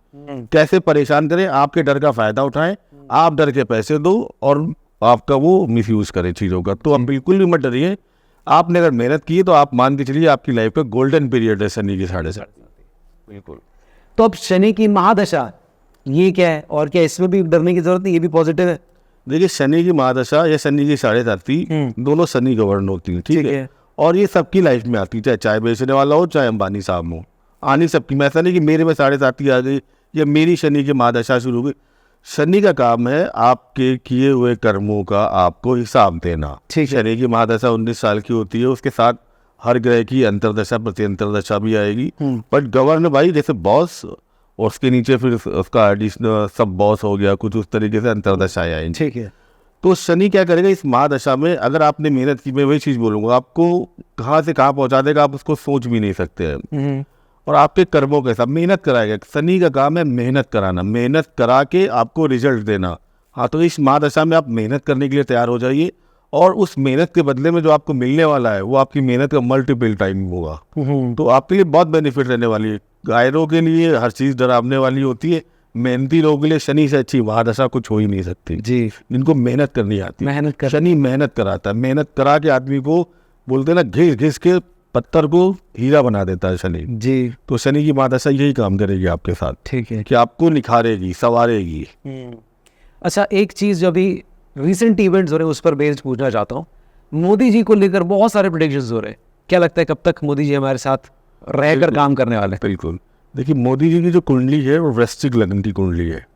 कैसे परेशान करें, आपके डर का फायदा उठाएं, आप डर के पैसे दो और आपका वो मिसयूज करें चीज़ों का। तो आप बिल्कुल भी मत डरिए। आपने अगर मेहनत की है तो आप मान के चलिए आपकी लाइफ का गोल्डन पीरियड है शनि की 7.5। बिल्कुल।
तो अब शनि की महादशा ये क्या है, और क्या इसमें भी डरने की जरूरत नहीं, ये भी पॉजिटिव है?
देखिए शनि की महादशा या शनि की 7.5 दोनों शनि गवर्न होती है, ठीक है। और ये सबकी लाइफ में आती है, चाहे चाय बेचने वाला हो चाहे अंबानी साहब हो, आनी सबकी में। ऐसा नहीं कि मेरे में 7.5 आ गई या मेरी शनि की महादशा शुरू हो गई। शनि का काम है आपके किए हुए कर्मों का आपको हिसाब देना। शनि की महादशा 19 साल की होती है, उसके साथ हर ग्रह की अंतरदशा प्रति अंतरदशा भी आएगी। बट गवर्न भाई जैसे बॉस, और उसके नीचे फिर उसका एडिशनल सब बॉस हो गया, कुछ उस तरीके से अंतरदशाएं आएंगी।
ठीक है।
तो शनि क्या करेगा इस महादशा में? अगर आपने मेहनत की, मैं वही चीज़ बोलूँगा, आपको कहाँ से कहाँ पहुँचा देगा आप उसको सोच भी नहीं सकते हैं। और आपके कर्मों के साथ मेहनत कराएगा। शनि का काम है मेहनत कराना, मेहनत करा के आपको रिजल्ट देना। हाँ, तो इस महादशा में आप मेहनत करने के लिए तैयार हो जाइए, और उस मेहनत के बदले में जो आपको मिलने वाला है वो आपकी मेहनत का मल्टीपल टाइम होगा। तो आपके लिए बहुत बेनिफिट रहने वाली है। गायरों के लिए हर चीज़ डरावने वाली होती है, मेहनती लोगों के लिए शनि से अच्छी महादशा कुछ हो ही नहीं सकती।
जी
जिनको मेहनत करनी आती है,
मेहनत कर
शनि मेहनत कराता है। मेहनत करा के आदमी को बोलते हैं ना, घिस घिस के पत्थर को हीरा बना देता है शनि।
जी
तो शनि की महादशा यही काम करेगी आपके साथ,
ठीक है।
कि आपको निखारेगी, संवारेगी।
अच्छा, एक चीज़ जो अभी रिसेंट इवेंट्स हो रहे हैं उस पर बेस्ड पूछना चाहता हूँ। मोदी जी को लेकर बहुत सारे प्रेडिक्शंस हो रहे हैं, क्या लगता है कब तक मोदी जी हमारे साथ रहकर काम करने वाले हैं?
बिल्कुल। देखिए मोदी जी की जो कुंडली है वो वृश्चिक लग्न की कुंडली है।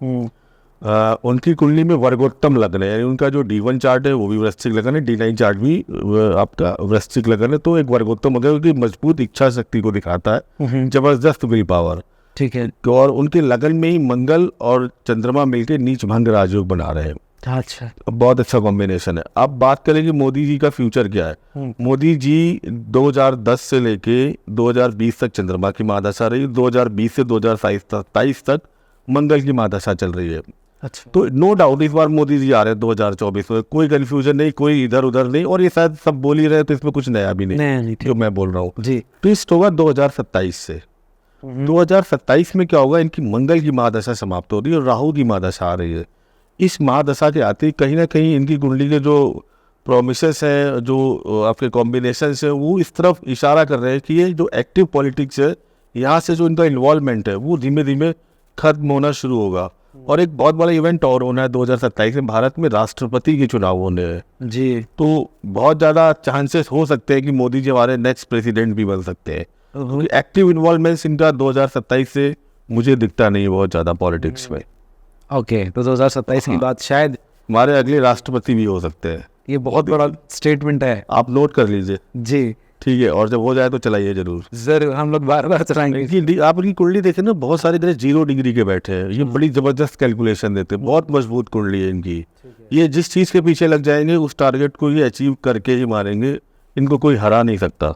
उनकी कुंडली में वर्गोत्तम लग्न है, यानी उनका जो D1 चार्ट है वो भी वृश्चिक लग्न है, D9 चार्ट भी आपका वृश्चिक लग्न है। तो एक वर्गोत्तम लग्न की मजबूत इच्छा शक्ति को दिखाता है, जबरदस्त विल पावर।
ठीक है।
और उनके लगन में ही मंगल और चंद्रमा मिलकर नीच भंग राजयोग बना रहे हैं।
अच्छा।
बहुत अच्छा कॉम्बिनेशन है। अब बात करेंगे मोदी जी का फ्यूचर क्या है। मोदी जी 2010 से लेके 2020 तक चंद्रमा की महादशा रही, 2020 से 2027 तक मंगल की महादशा चल रही है।
अच्छा।
तो नो डाउट इस बार मोदी जी आ रहे हैं 2024 में, कोई कंफ्यूजन नहीं, कोई इधर उधर नहीं। और ये शायद सब बोल ही रहे हैं, तो इसमें कुछ नया भी नहीं जो मैं बोल रहा हूँ।
जी।
ट्विस्ट होगा 2027 से। 2027 में क्या होगा, इनकी मंगल की महादशा समाप्त हो रही है और राहु की महादशा आ रही है। इस महादशा के आते ही कहीं ना कहीं इनकी कुंडली के जो प्रोमिसेस हैं, जो आपके कॉम्बिनेशन है, वो इस तरफ इशारा कर रहे हैं कि ये जो एक्टिव पॉलिटिक्स है, यहाँ से जो इनका इन्वॉल्वमेंट है वो धीमे धीमे खत्म होना शुरू होगा। और एक बहुत बड़ा इवेंट और होना है 2027 में, भारत में राष्ट्रपति के चुनाव होने हैं।
जी।
तो बहुत ज़्यादा चांसेस हो सकते हैं कि मोदी जी हमारे नेक्स्ट प्रेसिडेंट भी बन सकते हैं, क्योंकि एक्टिव इन्वॉल्वमेंट इनका 2027 से मुझे दिखता नहीं है बहुत ज़्यादा पॉलिटिक्स में।
ओके, तो 2027 की बात शायद
हमारे अगले राष्ट्रपति भी हो सकते हैं।
ये बहुत बड़ा स्टेटमेंट है,
आप नोट कर लीजिए।
जी
ठीक है, और जब हो जाए तो चलाइए जरूर।
जरूर, हम लोग बार बार चलाएंगे।
आप इनकी कुंडली देखें ना, बहुत सारे ग्रह 0 डिग्री के बैठे हैं। ये बड़ी जबरदस्त कैलकुलेशन देते हैं, बहुत मजबूत कुंडली है इनकी। ये जिस चीज के पीछे लग जाएंगे उस टारगेट को ये अचीव करके ही मारेंगे, इनको कोई हरा नहीं सकता।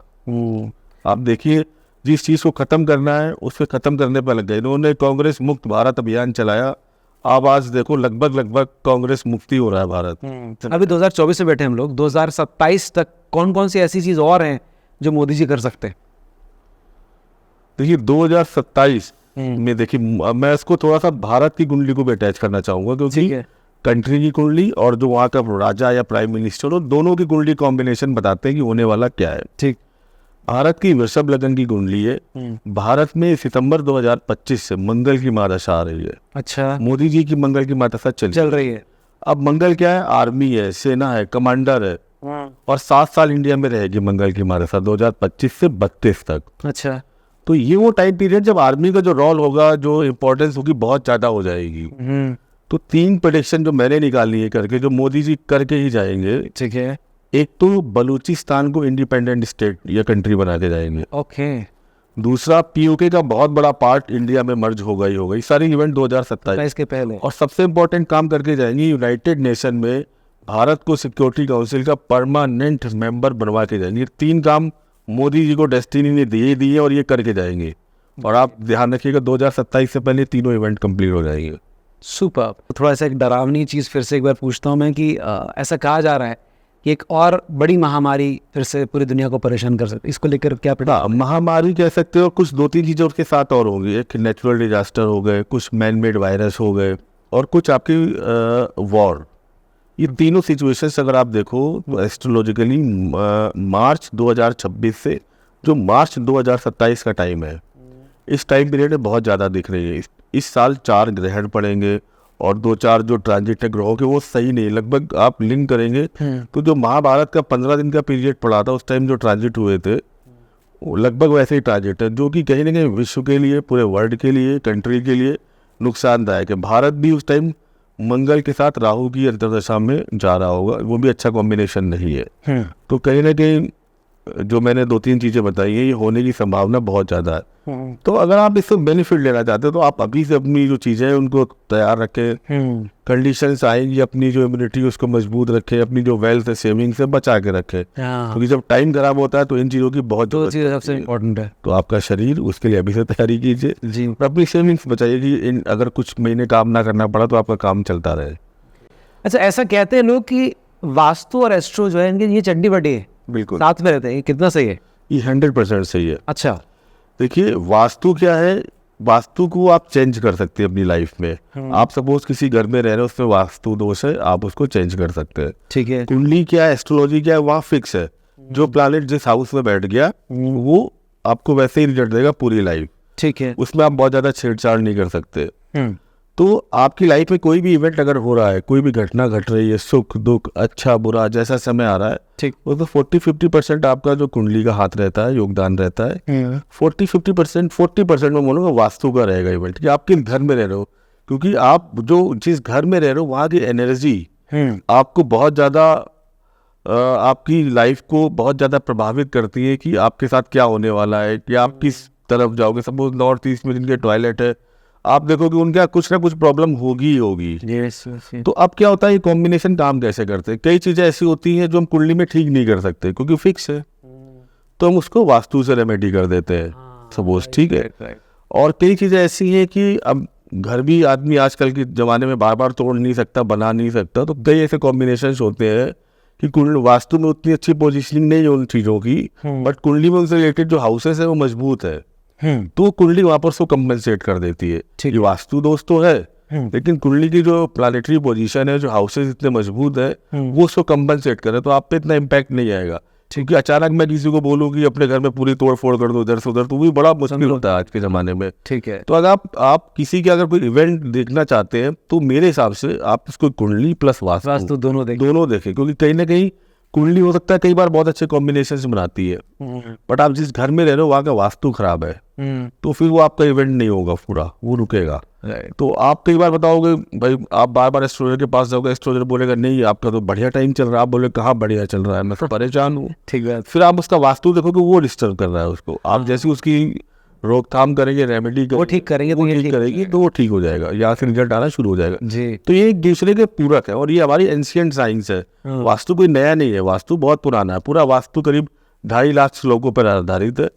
आप देखिए, जिस चीज को खत्म करना है उसको खत्म करने पर लग गए। इन्होंने कांग्रेस मुक्त भारत अभियान चलाया, अब आज देखो लगभग कांग्रेस मुक्ति हो रहा है भारत।
अभी 2024 में बैठे हम लोग, 2027 तक कौन कौन सी ऐसी चीज और हैं जो मोदी जी कर सकते हैं?
देखिए 2027 में देखिए अब मैं इसको थोड़ा सा भारत की कुंडली को भी अटैच करना चाहूंगा,
ठीक
क्योंकि
है।
कंट्री की कुंडली और जो वहाँ का राजा या प्राइम मिनिस्टर हो, दोनों की कुंडली कॉम्बिनेशन बताते हैं कि होने वाला क्या है।
ठीक।
भारत की वृषभ लग्न की कुंडली है। भारत में सितंबर 2025 से मंगल की महादशा आ रही है।
अच्छा,
मोदी जी की मंगल की महादशा
चल रही है।
अब मंगल क्या है, आर्मी है, सेना है, कमांडर है, और 7 साल इंडिया में रहेगी मंगल की महादशा 2025 से 32 तक।
अच्छा।
तो ये वो टाइम पीरियड जब आर्मी का जो रोल होगा, जो इम्पोर्टेंस होगी, बहुत ज्यादा हो जाएगी। तो 3 प्रेडिक्शन जो मैंने निकाली है करके, जो मोदी जी करके ही जाएंगे।
ठीक है।
एक तो बलूचिस्तान को इंडिपेंडेंट स्टेट या कंट्री बना के जाएंगे।
ओके।
दूसरा पीओके का बहुत बड़ा पार्ट इंडिया में मर्ज होगा ही होगा। ये सारे इवेंट 2027
के पहले।
और सबसे इम्पोर्टेंट काम करके जाएंगे, यूनाइटेड नेशन में भारत को सिक्योरिटी काउंसिल का परमानेंट मेंबर बनवा के जाएंगे। 3 काम मोदी जी को डेस्टिनी ने दिए और ये करके जाएंगे। और आप ध्यान रखिएगा 2027 से पहले तीनों इवेंट कंप्लीट हो जाएंगे।
सुपर। थोड़ा सा एक डरावनी चीज़ फिर से एक बार पूछता हूँ मैं कि ऐसा कहा जा रहा है कि एक और बड़ी महामारी फिर से पूरी दुनिया को परेशान कर सकती है, इसको लेकर क्या पड़ा?
महामारी कह सकते हो, कुछ 2-3 चीज़ें उसके साथ और होंगी। एक नेचुरल डिजास्टर हो गए, कुछ मैन मेड वायरस हो गए, और कुछ आपकी वॉर। ये तीनों सिचुएशंस अगर आप देखो तो एस्ट्रोलॉजिकली मार्च 2026 से जो मार्च 2027 का टाइम है, इस टाइम पीरियड में बहुत ज़्यादा दिख रही है। इस साल 4 ग्रहण पड़ेंगे और 2-4 जो ट्रांजिट है ग्रहों के, वो सही नहीं। लगभग आप लिंक करेंगे तो जो महाभारत का 15 दिन का पीरियड पड़ा था, उस टाइम जो ट्रांजिट हुए थे, वो लगभग वैसे ही ट्रांजिट है, जो कि कहीं ना कहीं विश्व के लिए, पूरे वर्ल्ड के लिए, कंट्री के लिए नुकसानदायक है। भारत भी उस टाइम मंगल के साथ राहु की अंतर्दशा में जा रहा होगा, वो भी अच्छा कॉम्बिनेशन नहीं है। तो कहीं ना कहीं जो मैंने 2-3 चीज़ें बताई हैं, ये होने की संभावना बहुत ज़्यादा है। तो अगर आप इससे बेनिफिट लेना चाहते हो तो आप अभी से अपनी जो चीज़ें हैं उनको तैयार रखें। कंडीशंस आएंगी, अपनी जो इम्यूनिटी उसको मजबूत रखें, अपनी जो वेल्थ है सेविंग से बचा के रखें, क्योंकि जब टाइम खराब होता है तो इन चीज़ों की बहुत
दो चीज़ें सबसे इम्पोर्टेंट है।
तो आपका शरीर, उसके लिए अभी से तैयारी कीजिए
जी।
और अपनी सेविंग्स बचाइए कि अगर कुछ महीने काम ना करना पड़ा तो आपका काम चलता रहे।
अच्छा, ऐसा कहते हैं लोग कि वास्तु और एस्ट्रो जो है इनके ये चड्डी बड्डी है,
बिल्कुल
साथ में रहते हैं, ये कितना सही है?
ये 100% सही है।
अच्छा।
देखिए वास्तु क्या है, वास्तु को आप चेंज कर सकते हैं अपनी लाइफ में। आप सपोज किसी घर में रह रहे हो, उसमें वास्तु दोष है, आप उसको चेंज कर सकते हैं।
ठीक है।
कुंडली क्या है, एस्ट्रोलॉजी क्या है, वहाँ फिक्स है। जो प्लैनेट जिस हाउस में बैठ गया वो आपको वैसे ही रिजल्ट देगा पूरी लाइफ।
ठीक है।
उसमें आप बहुत ज्यादा छेड़छाड़ नहीं कर सकते। तो आपकी लाइफ में कोई भी इवेंट अगर हो रहा है, कोई भी घटना घट रही है, सुख दुख, अच्छा बुरा, जैसा समय आ रहा है,
ठीक,
वो तो 40-50% आपका जो कुंडली का हाथ रहता है, योगदान रहता है। 40% में बोलूँगा वास्तु का रहेगा इवेंट, कि आप किस घर में रह रहे हो, क्योंकि आप जो जिस घर में रह रहे हो वहाँ की एनर्जी आपको बहुत ज़्यादा आपकी लाइफ को बहुत ज़्यादा प्रभावित करती है कि आपके साथ क्या होने वाला है, कि आप किस तरफ जाओगे। सपोज नॉर्थ ईस्ट में जिनके टॉयलेट है, आप देखोगे उनका कुछ ना कुछ प्रॉब्लम होगी ही होगी। तो अब क्या होता है, ये कॉम्बिनेशन काम कैसे करते हैं? कई चीजें ऐसी होती हैं जो हम कुंडली में ठीक नहीं कर सकते क्योंकि फिक्स है, तो हम उसको वास्तु से रेमेडी कर देते हैं सपोज, ठीक है। और कई चीजें ऐसी हैं कि अब घर भी आदमी आजकल के जमाने में बार बार तोड़ नहीं सकता, बना नहीं सकता, तो कई ऐसे कॉम्बिनेशन होते हैं कि कुंडली वास्तु में उतनी अच्छी पोजिशनिंग नहीं है उन चीजों की, बट कुंडली में उनसे रिलेटेड जो हाउसेस है वो मजबूत है, तो कुंडली वहां पर उसको कंपनसेट कर देती है। ये वास्तु दोष तो है, लेकिन कुंडली की जो प्लैनेटरी पोजीशन है, जो हाउसेस इतने मजबूत है, वो उसको कंपनसेट करे, तो आप पे इतना इम्पैक्ट नहीं आएगा। क्योंकि अचानक मैं किसी को बोलूँ कि अपने घर में पूरी तोड़ फोड़ कर दो इधर से उधर, तो भी बड़ा मुश्किल होता है आज के ज़माने में।
ठीक है।
तो अगर आप किसी के अगर कोई इवेंट देखना चाहते हैं तो मेरे हिसाब से आप इसको कुंडली प्लस वास्तु दोनों देखें, क्योंकि कहीं ना कहीं कुंडली हो सकता है कई बार बहुत अच्छे कॉम्बिनेशंस बनाती है, बट आप जिस घर में रह रहे हो वहाँ का वास्तु खराब है, तो फिर वो आपका इवेंट नहीं होगा, पूरा वो रुकेगा। तो आप कई बार बताओगे भाई, आप बार बार एस्ट्रोलॉजर के पास जाओगे, एस्ट्रोलॉजर बोलेगा नहीं आपका तो बढ़िया टाइम चल रहा है, आप बोले कहाँ बढ़िया चल रहा है, मैं तो परेशान हूँ। ठीक है। फिर आप उसका वास्तु देखोगे वो डिस्टर्ब कर रहा है उसको, आप जैसे उसकी रोकथाम करेंगे, रेमेडी वो ठीक करेंगे, तो ठीक करेगी तो वो ठीक हो जाएगा, यहाँ से रिजल्ट आना शुरू हो जाएगा जी। तो ये एक दूसरे के पूरक है और ये हमारी एंशिएंट साइंस है। वास्तु कोई नया नहीं है, वास्तु बहुत पुराना है। पूरा वास्तु करीब 2.5 लाख श्लोकों पर आधारित है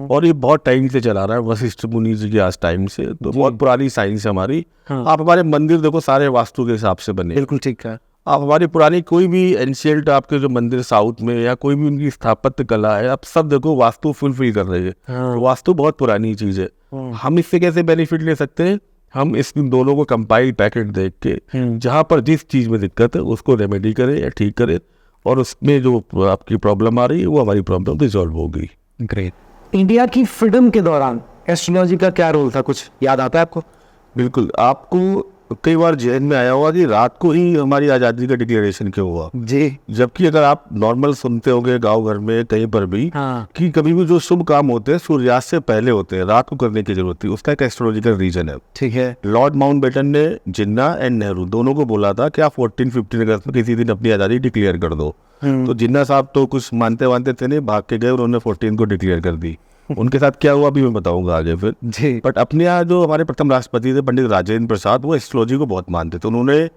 और ये बहुत टाइम से चला रहा है, वशिष्ठ मुनि जी के आज टाइम से, तो बहुत पुरानी साइंस है हमारी। आप हमारे मंदिर देखो, सारे वास्तु के हिसाब से बने,
बिल्कुल ठीक है।
आप हमारी पुरानी कोई भी एंशियंट आपके जो मंदिर साउथ में या कोई भी उनकी स्थापत्य कला है, आप सब देखो वास्तु फुलफिल कर रहे हैं।
हाँ।
वास्तु बहुत पुरानी चीज़ है। हम इससे कैसे बेनिफिट ले सकते हैं? हम इस दोनों को कंपाइल पैकेट देख के जहाँ पर जिस चीज़ में दिक्कत है उसको रेमेडी करें या ठीक करें, और उसमें जो आपकी प्रॉब्लम आ रही है वो हमारी प्रॉब्लम रिजॉल्व होगी।
ग्रेट। इंडिया की फ्रीडम के दौरान एस्ट्रोलॉजी का क्या रोल था, कुछ याद आता है आपको?
बिल्कुल, आपको कई बार जहन में आया होगा कि रात को ही हमारी आज़ादी का डिक्लेरेशन क्यों हुआ
जी।
जबकि अगर आप नॉर्मल सुनते होंगे गांव घर में कहीं पर भी
हाँ।
कि कभी भी जो शुभ काम होते हैं सूर्यास्त से पहले होते हैं, रात को करने की जरूरत थी, उसका एक एस्ट्रोलॉजिकल रीजन है।
ठीक है।
लॉर्ड माउंटबेटन ने जिन्ना एंड नेहरू दोनों को बोला था कि आप 14-15 अगस्त में किसी दिन अपनी आज़ादी डिक्लेयर कर दो। तो जिन्ना साहब तो कुछ मानते थे नहीं, भाग के गए, उन्होंने 14 को डिक्लेयर कर दी। उनके साथ क्या हुआ अभी मैं बताऊंगा आगे फिर
जी।
बट अपने यहाँ जो हमारे प्रथम राष्ट्रपति थे पंडित राजेंद्र प्रसाद, वो एस्ट्रोलॉजी को बहुत मानते थे। उन्होंने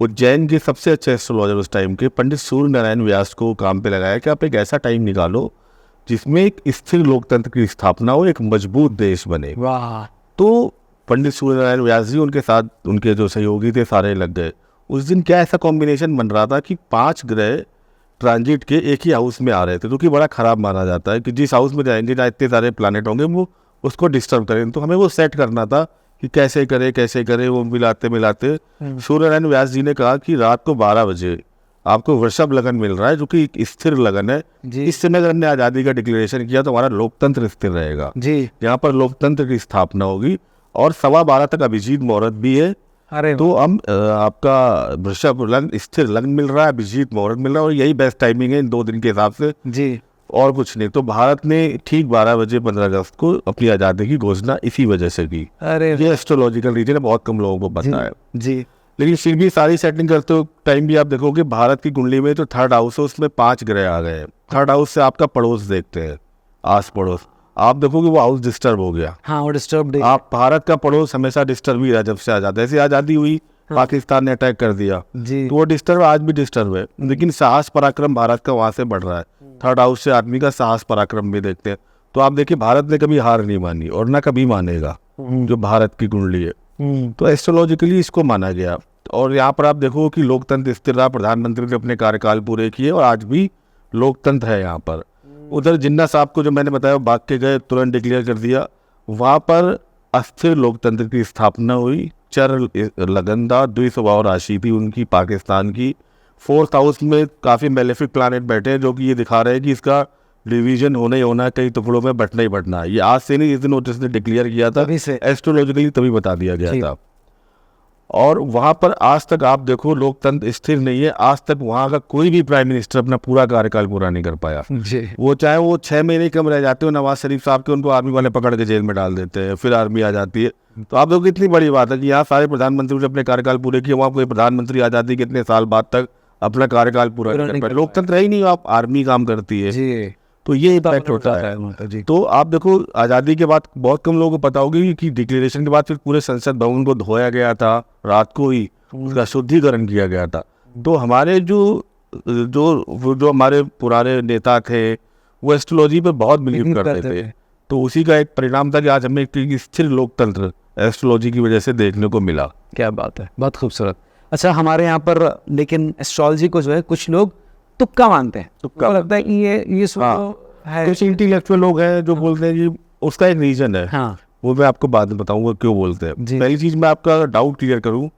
उज्जैन के सबसे अच्छे एस्ट्रोलॉजर उस टाइम के पंडित सूर्य नारायण व्यास को काम पे लगाया कि आप एक ऐसा टाइम निकालो जिसमें एक स्थिर लोकतंत्र की स्थापना हो, एक मजबूत देश बने।
वाह।
तो पंडित सूर्य नारायण व्यास जी, उनके साथ उनके जो सहयोगी थे सारे लग गए। उस दिन क्या ऐसा कॉम्बिनेशन बन रहा था कि 5 ग्रह ट्रांजिट के एक ही हाउस में आ रहे थे, जो कि बड़ा खराब माना जाता है कि जिस हाउस में जाएंगे जहाँ इतने सारे प्लैनेट होंगे वो उसको डिस्टर्ब करें। तो हमें वो सेट करना था कि कैसे करे वो मिलाते सूर्य नारायण व्यास जी ने कहा कि रात को 12 बजे आपको वृषभ लगन मिल रहा है, जो कि एक स्थिर लगन है। इस समय अगर हमने आज़ादी का डिक्लेरेशन किया तो हमारा लोकतंत्र स्थिर रहेगा जी, यहाँ पर लोकतंत्र की स्थापना होगी। और 12:15 तक अभिजीत मुहूर्त भी है।
अरे
तो हम आपका वृषभ लग्न स्थिर लग्न मिल रहा है, अभिजीत मुहूर्त मिल रहा है, और यही बेस्ट टाइमिंग है इन 2 दिन के हिसाब से जी, और कुछ नहीं। तो भारत ने ठीक 12 बजे 15 अगस्त को अपनी आज़ादी की घोषणा इसी वजह से की।
अरे
ये एस्ट्रोलॉजिकल रीजन है, बहुत कम लोगों को पता है
जी।
लेकिन फिर भी सारी सेटिंग करते हो टाइम भी आप देखोगे भारत की कुंडली में जो 3rd हाउस है उसमें 5 ग्रह आ गए हैं। 3rd हाउस से आपका पड़ोस देखते हैं, आस पड़ोस, आप देखोगे वो हाउस डिस्टर्ब हो गया।
हाँ, वो डिस्टर्ब।
आप भारत का पड़ोस हमेशा डिस्टर्ब ही रहा जब से आज़ादी, ऐसी आज़ादी हुई पाकिस्तान ने अटैक कर दिया
जी,
तो वो डिस्टर्ब आज भी डिस्टर्ब है। लेकिन साहस पराक्रम भारत का वहां से बढ़ रहा है। 3rd हाउस से आदमी का साहस पराक्रम भी देखते हैं। तो आप देखिए भारत ने कभी हार नहीं मानी और ना कभी मानेगा, जो भारत की कुंडली है। तो एस्ट्रोलॉजिकली इसको माना गया। और यहाँ पर आप देखो कि लोकतंत्र स्थिर रहा, प्रधानमंत्री ने अपने कार्यकाल पूरे किए और आज भी लोकतंत्र है यहाँ पर। उधर जिन्ना साहब को जो मैंने बताया भाग के गए, तुरंत डिक्लेयर कर दिया। वहाँ पर अस्थिर लोकतंत्र की स्थापना हुई। चर लगनदार द्विस्वभाव राशि थी उनकी पाकिस्तान की। 4th हाउस में काफ़ी मेलेफिक प्लैनेट बैठे हैं जो कि ये दिखा रहे हैं कि इसका डिवीजन होना ही होना, कई टुकड़ों में बटना ही बटना। ये आज से नहीं, इस दिन नोटिस ने डिक्लेयर किया था एस्ट्रोलॉजिकली, तभी बता दिया गया था। और वहाँ पर आज तक आप देखो लोकतंत्र स्थिर नहीं है। आज तक वहाँ का कोई भी प्राइम मिनिस्टर अपना पूरा कार्यकाल पूरा नहीं कर पाया जी। वो चाहे वो 6 महीने कम रह जाते हो, नवाज शरीफ साहब के, उनको आर्मी वाले पकड़ के जेल में डाल देते हैं, फिर आर्मी आ जाती है। तो आप देखो कितनी बड़ी बात है कि यहाँ सारे प्रधानमंत्री ने अपने कार्यकाल पूरे किए, वहाँ कोई प्रधानमंत्री आज़ादी के इतने साल बाद तक अपना कार्यकाल पूरा नहीं कर पाए। लोकतंत्र है ही नहीं, आप आर्मी काम करती है जी। तो ये इम्पैक्ट होता है। तो आप देखो आज़ादी के बाद बहुत कम लोगों को पता होगी कि डिक्लेरेशन के बाद फिर पूरे संसद भवन को धोया गया था, रात को ही उसका शुद्धिकरण किया गया था। तो हमारे जो हमारे पुराने नेता थे वो एस्ट्रोलॉजी पे बहुत बिलीव करते थे। तो उसी का एक परिणाम था कि आज हमें एक स्थिर लोकतंत्र एस्ट्रोलॉजी की वजह से देखने को मिला।
क्या बात है, बहुत खूबसूरत। अच्छा, हमारे यहाँ पर लेकिन एस्ट्रोलॉजी को जो है कुछ लोग तुक्का मानते हैं। तुक्का लगता है कि ये है।
कुछ इंटेलेक्चुअल लोग हैं जो बोलते हैं कि उसका एक रीजन है। हाँ। वो मैं आपको बाद में बताऊंगा क्यों बोलते हैं। पहली चीज मैं आपका डाउट क्लियर करूं,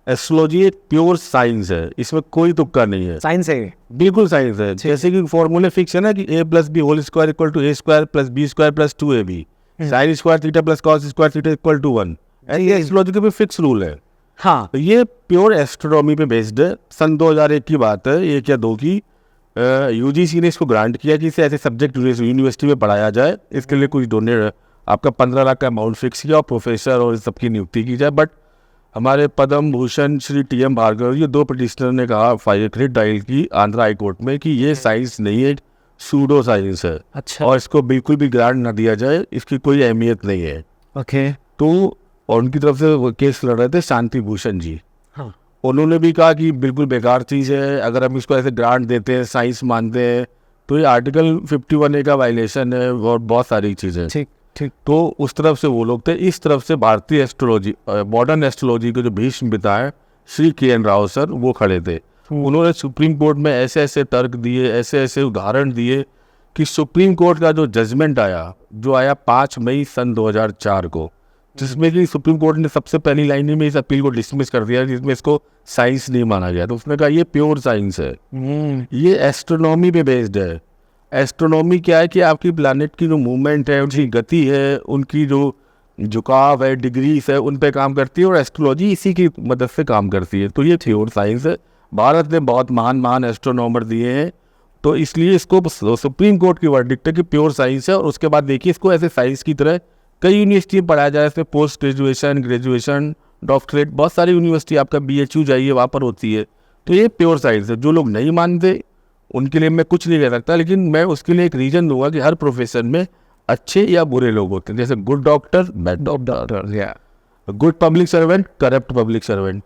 एस्ट्रोलॉजी एक प्योर साइंस है, इसमें कोई तुक्का नहीं है।
साइंस है, बिल्कुल साइंस है। जैसे कि फॉर्मूले फिक्स है ना कि a+b² = a² + b² + 2ab, sin square theta + cos square theta = 1। ये एस्ट्रोलॉजी का भी फिक्स रूल है। हाँ, तो ये प्योर एस्ट्रोनॉमी पे बेस्ड है। सन 2001 की बात है, 1 या 2 की, यूजीसी ने इसको ग्रांट किया कि इसे ऐसे सब्जेक्ट यूनिवर्सिटी में पढ़ाया जाए। इसके लिए कुछ डोनेट आपका 15 लाख का अमाउंट फिक्स किया और प्रोफेसर और सबकी नियुक्ति की जाए। बट हमारे पद्म भूषण श्री TM भार्गव, ये 2 पिटिशनर ने कहा, रिट दायर की आंध्र हाई कोर्ट में कि ये साइंस नहीं है, सूडो साइंस है। अच्छा। और इसको बिल्कुल भी ग्रांट ना दिया जाए, इसकी कोई अहमियत नहीं है। ओके। तो और उनकी तरफ से वो केस लड़ रहे थे शांति भूषण जी। हाँ। उन्होंने भी कहा कि बिल्कुल बेकार चीज़ है, अगर हम इसको ऐसे ग्रांट देते हैं, साइंस मानते हैं, तो ये आर्टिकल 51A का वायलेशन है और बहुत सारी चीज़ें। ठीक। तो उस तरफ से वो लोग थे। इस तरफ से भारतीय एस्ट्रोलॉजी, मॉडर्न एस्ट्रोलॉजी के जो भीष्म पिता है श्री KN राव सर, वो खड़े थे।
उन्होंने सुप्रीम कोर्ट में ऐसे ऐसे तर्क दिए, ऐसे ऐसे उदाहरण दिए कि सुप्रीम कोर्ट का जो जजमेंट आया, जो आया 5 मई सन 2004 को, जिसमें कि सुप्रीम कोर्ट ने सबसे पहली लाइन में इस अपील को डिसमिस कर दिया, जिसमें इसको साइंस नहीं माना गया। तो उसने कहा ये प्योर साइंस है, ये एस्ट्रोनॉमी पे बेस्ड है। एस्ट्रोनॉमी क्या है कि आपकी प्लैनेट की जो मूवमेंट है, उनकी गति है, उनकी जो झुकाव है, डिग्रीज है, उन पे काम करती है, और एस्ट्रोलॉजी इसी की मदद से काम करती है। तो ये प्योर साइंस है। भारत ने बहुत महान महान एस्ट्रोनॉमर दिए हैं, तो इसलिए इसको सुप्रीम कोर्ट की वर्डिक्ट है कि प्योर साइंस है। और उसके बाद देखिए, इसको ऐसे साइंस की तरह कई यूनिवर्सिटी में पढ़ाया जाए, इसमें पोस्ट ग्रेजुएशन, ग्रेजुएशन, डॉक्टरेट, बहुत सारी यूनिवर्सिटी, आपका BHU जाइए वहाँ पर होती है। तो ये प्योर साइंस है। जो लोग नहीं मानते उनके लिए मैं कुछ नहीं कह सकता, लेकिन मैं उसके लिए एक रीजन दूंगा कि हर प्रोफेशन में अच्छे या बुरे लोग होते हैं। जैसे good doctor, bad doctor, good public servant, corrupt public servant,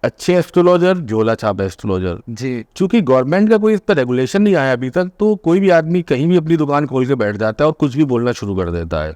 अच्छे एस्ट्रोलॉजर, झोला छाप एस्ट्रोलॉजर जी। चूंकि गवर्नमेंट का कोई इस पर रेगुलेशन नहीं आया अभी तक, तो कोई भी आदमी कहीं भी अपनी दुकान खोल के बैठ जाता है और कुछ भी बोलना शुरू कर देता है।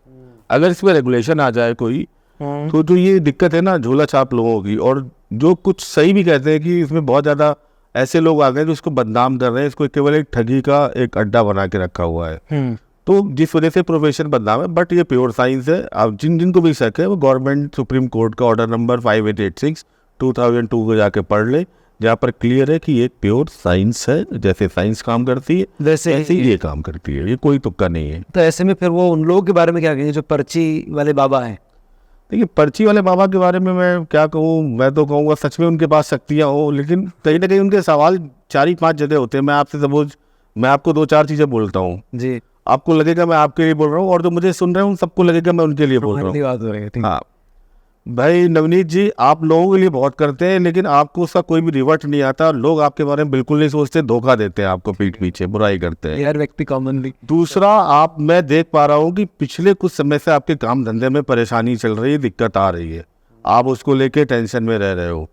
अगर इस पर रेगुलेशन आ जाए कोई, तो जो ये दिक्कत है ना झोला छाप लोगों की, और जो कुछ सही भी कहते हैं कि इसमें बहुत ज़्यादा ऐसे लोग आ गए जो इसको बदनाम कर रहे हैं, इसको केवल एक ठगी का एक अड्डा बना के रखा हुआ है। तो जिस वजह से प्रोफेशन बदनाम है, बट ये प्योर साइंस है। आप जिनको भी शक है वो गवर्नमेंट सुप्रीम कोर्ट का ऑर्डर नंबर 5886 2002 को जाके पढ़ ले, जहाँ पर क्लियर है कि ये प्योर साइंस है। जैसे साइंस काम करती है वैसे ही ये काम करती है, ये कोई तुक्का नहीं है।
तो ऐसे में फिर वो उन लोगों के बारे में क्या कहेंगे जो पर्ची वाले बाबा हैं?
देखिए, पर्ची वाले बाबा के बारे में मैं क्या कहूँ, मैं तो कहूँगा सच में उनके पास शक्तियाँ हो, लेकिन कहीं ना कहीं उनके सवाल 4-5 जगह होते हैं। मैं आपसे सपोज मैं आपको 2-4 चीज़ें बोलता हूँ जी, आपको लगेगा मैं आपके लिए बोल रहा हूँ, और जो मुझे सुन रहे हैं उन सबको लगेगा मैं उनके लिए बोल रहा हूँ। हाँ भाई नवनीत जी, आप लोगों के लिए बहुत करते हैं, लेकिन आपको उसका कोई भी रिवर्ट नहीं आता। लोग आपके बारे में बिल्कुल नहीं सोचते, धोखा देते हैं आपको, पीठ पीछे बुराई करते हैं
यार व्यक्ति कॉमनली।
दूसरा, आप मैं देख पा रहा हूँ कि पिछले कुछ समय से आपके काम धंधे में परेशानी चल रही है, दिक्कत आ रही है, आप उसको लेके टेंशन में रह रहे हो।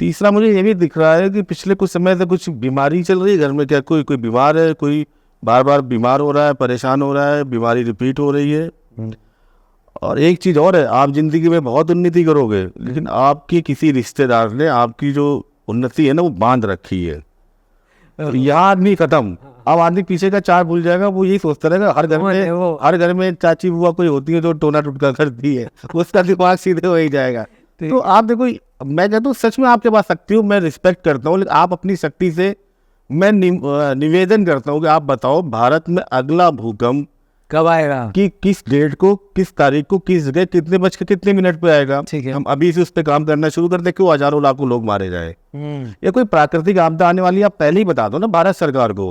तीसरा, मुझे ये भी दिख रहा है कि पिछले कुछ समय से कुछ बीमारी चल रही है घर में। क्या कोई बीमार है, कोई बार बार बीमार हो रहा है, परेशान हो रहा है, बीमारी रिपीट हो रही है। और एक चीज़ और है, आप जिंदगी में बहुत उन्नति करोगे, लेकिन आपके किसी रिश्तेदार ने आपकी जो उन्नति है ना वो बांध रखी है। यह आदमी खत्म, अब आदमी पीछे का 4 भूल जाएगा। वो यही सोचता रहेगा, हर घर में चाची बुआ कोई होती है जो टोना टुटका करती है, उसका दिमाग सीधे हो ही जाएगा। तो आप देखो, मैं कहता हूँ सच में आपके पास शक्ति हो, मैं रिस्पेक्ट करता हूँ, लेकिन आप अपनी शक्ति से मैं निवेदन करता हूँ कि आप बताओ भारत में अगला भूकंप
कब आएगा, कि
किस डेट को, किस तारीख को, किस जगह, कितने बज के कितने मिनट पे आएगा। ठीक है, हम अभी से उस पर काम करना शुरू कर दे, क्यों हजारों लाखों लोग मारे जाए। या कोई प्राकृतिक आपदा आने वाली, आप पहले ही बता दो ना भारत सरकार को।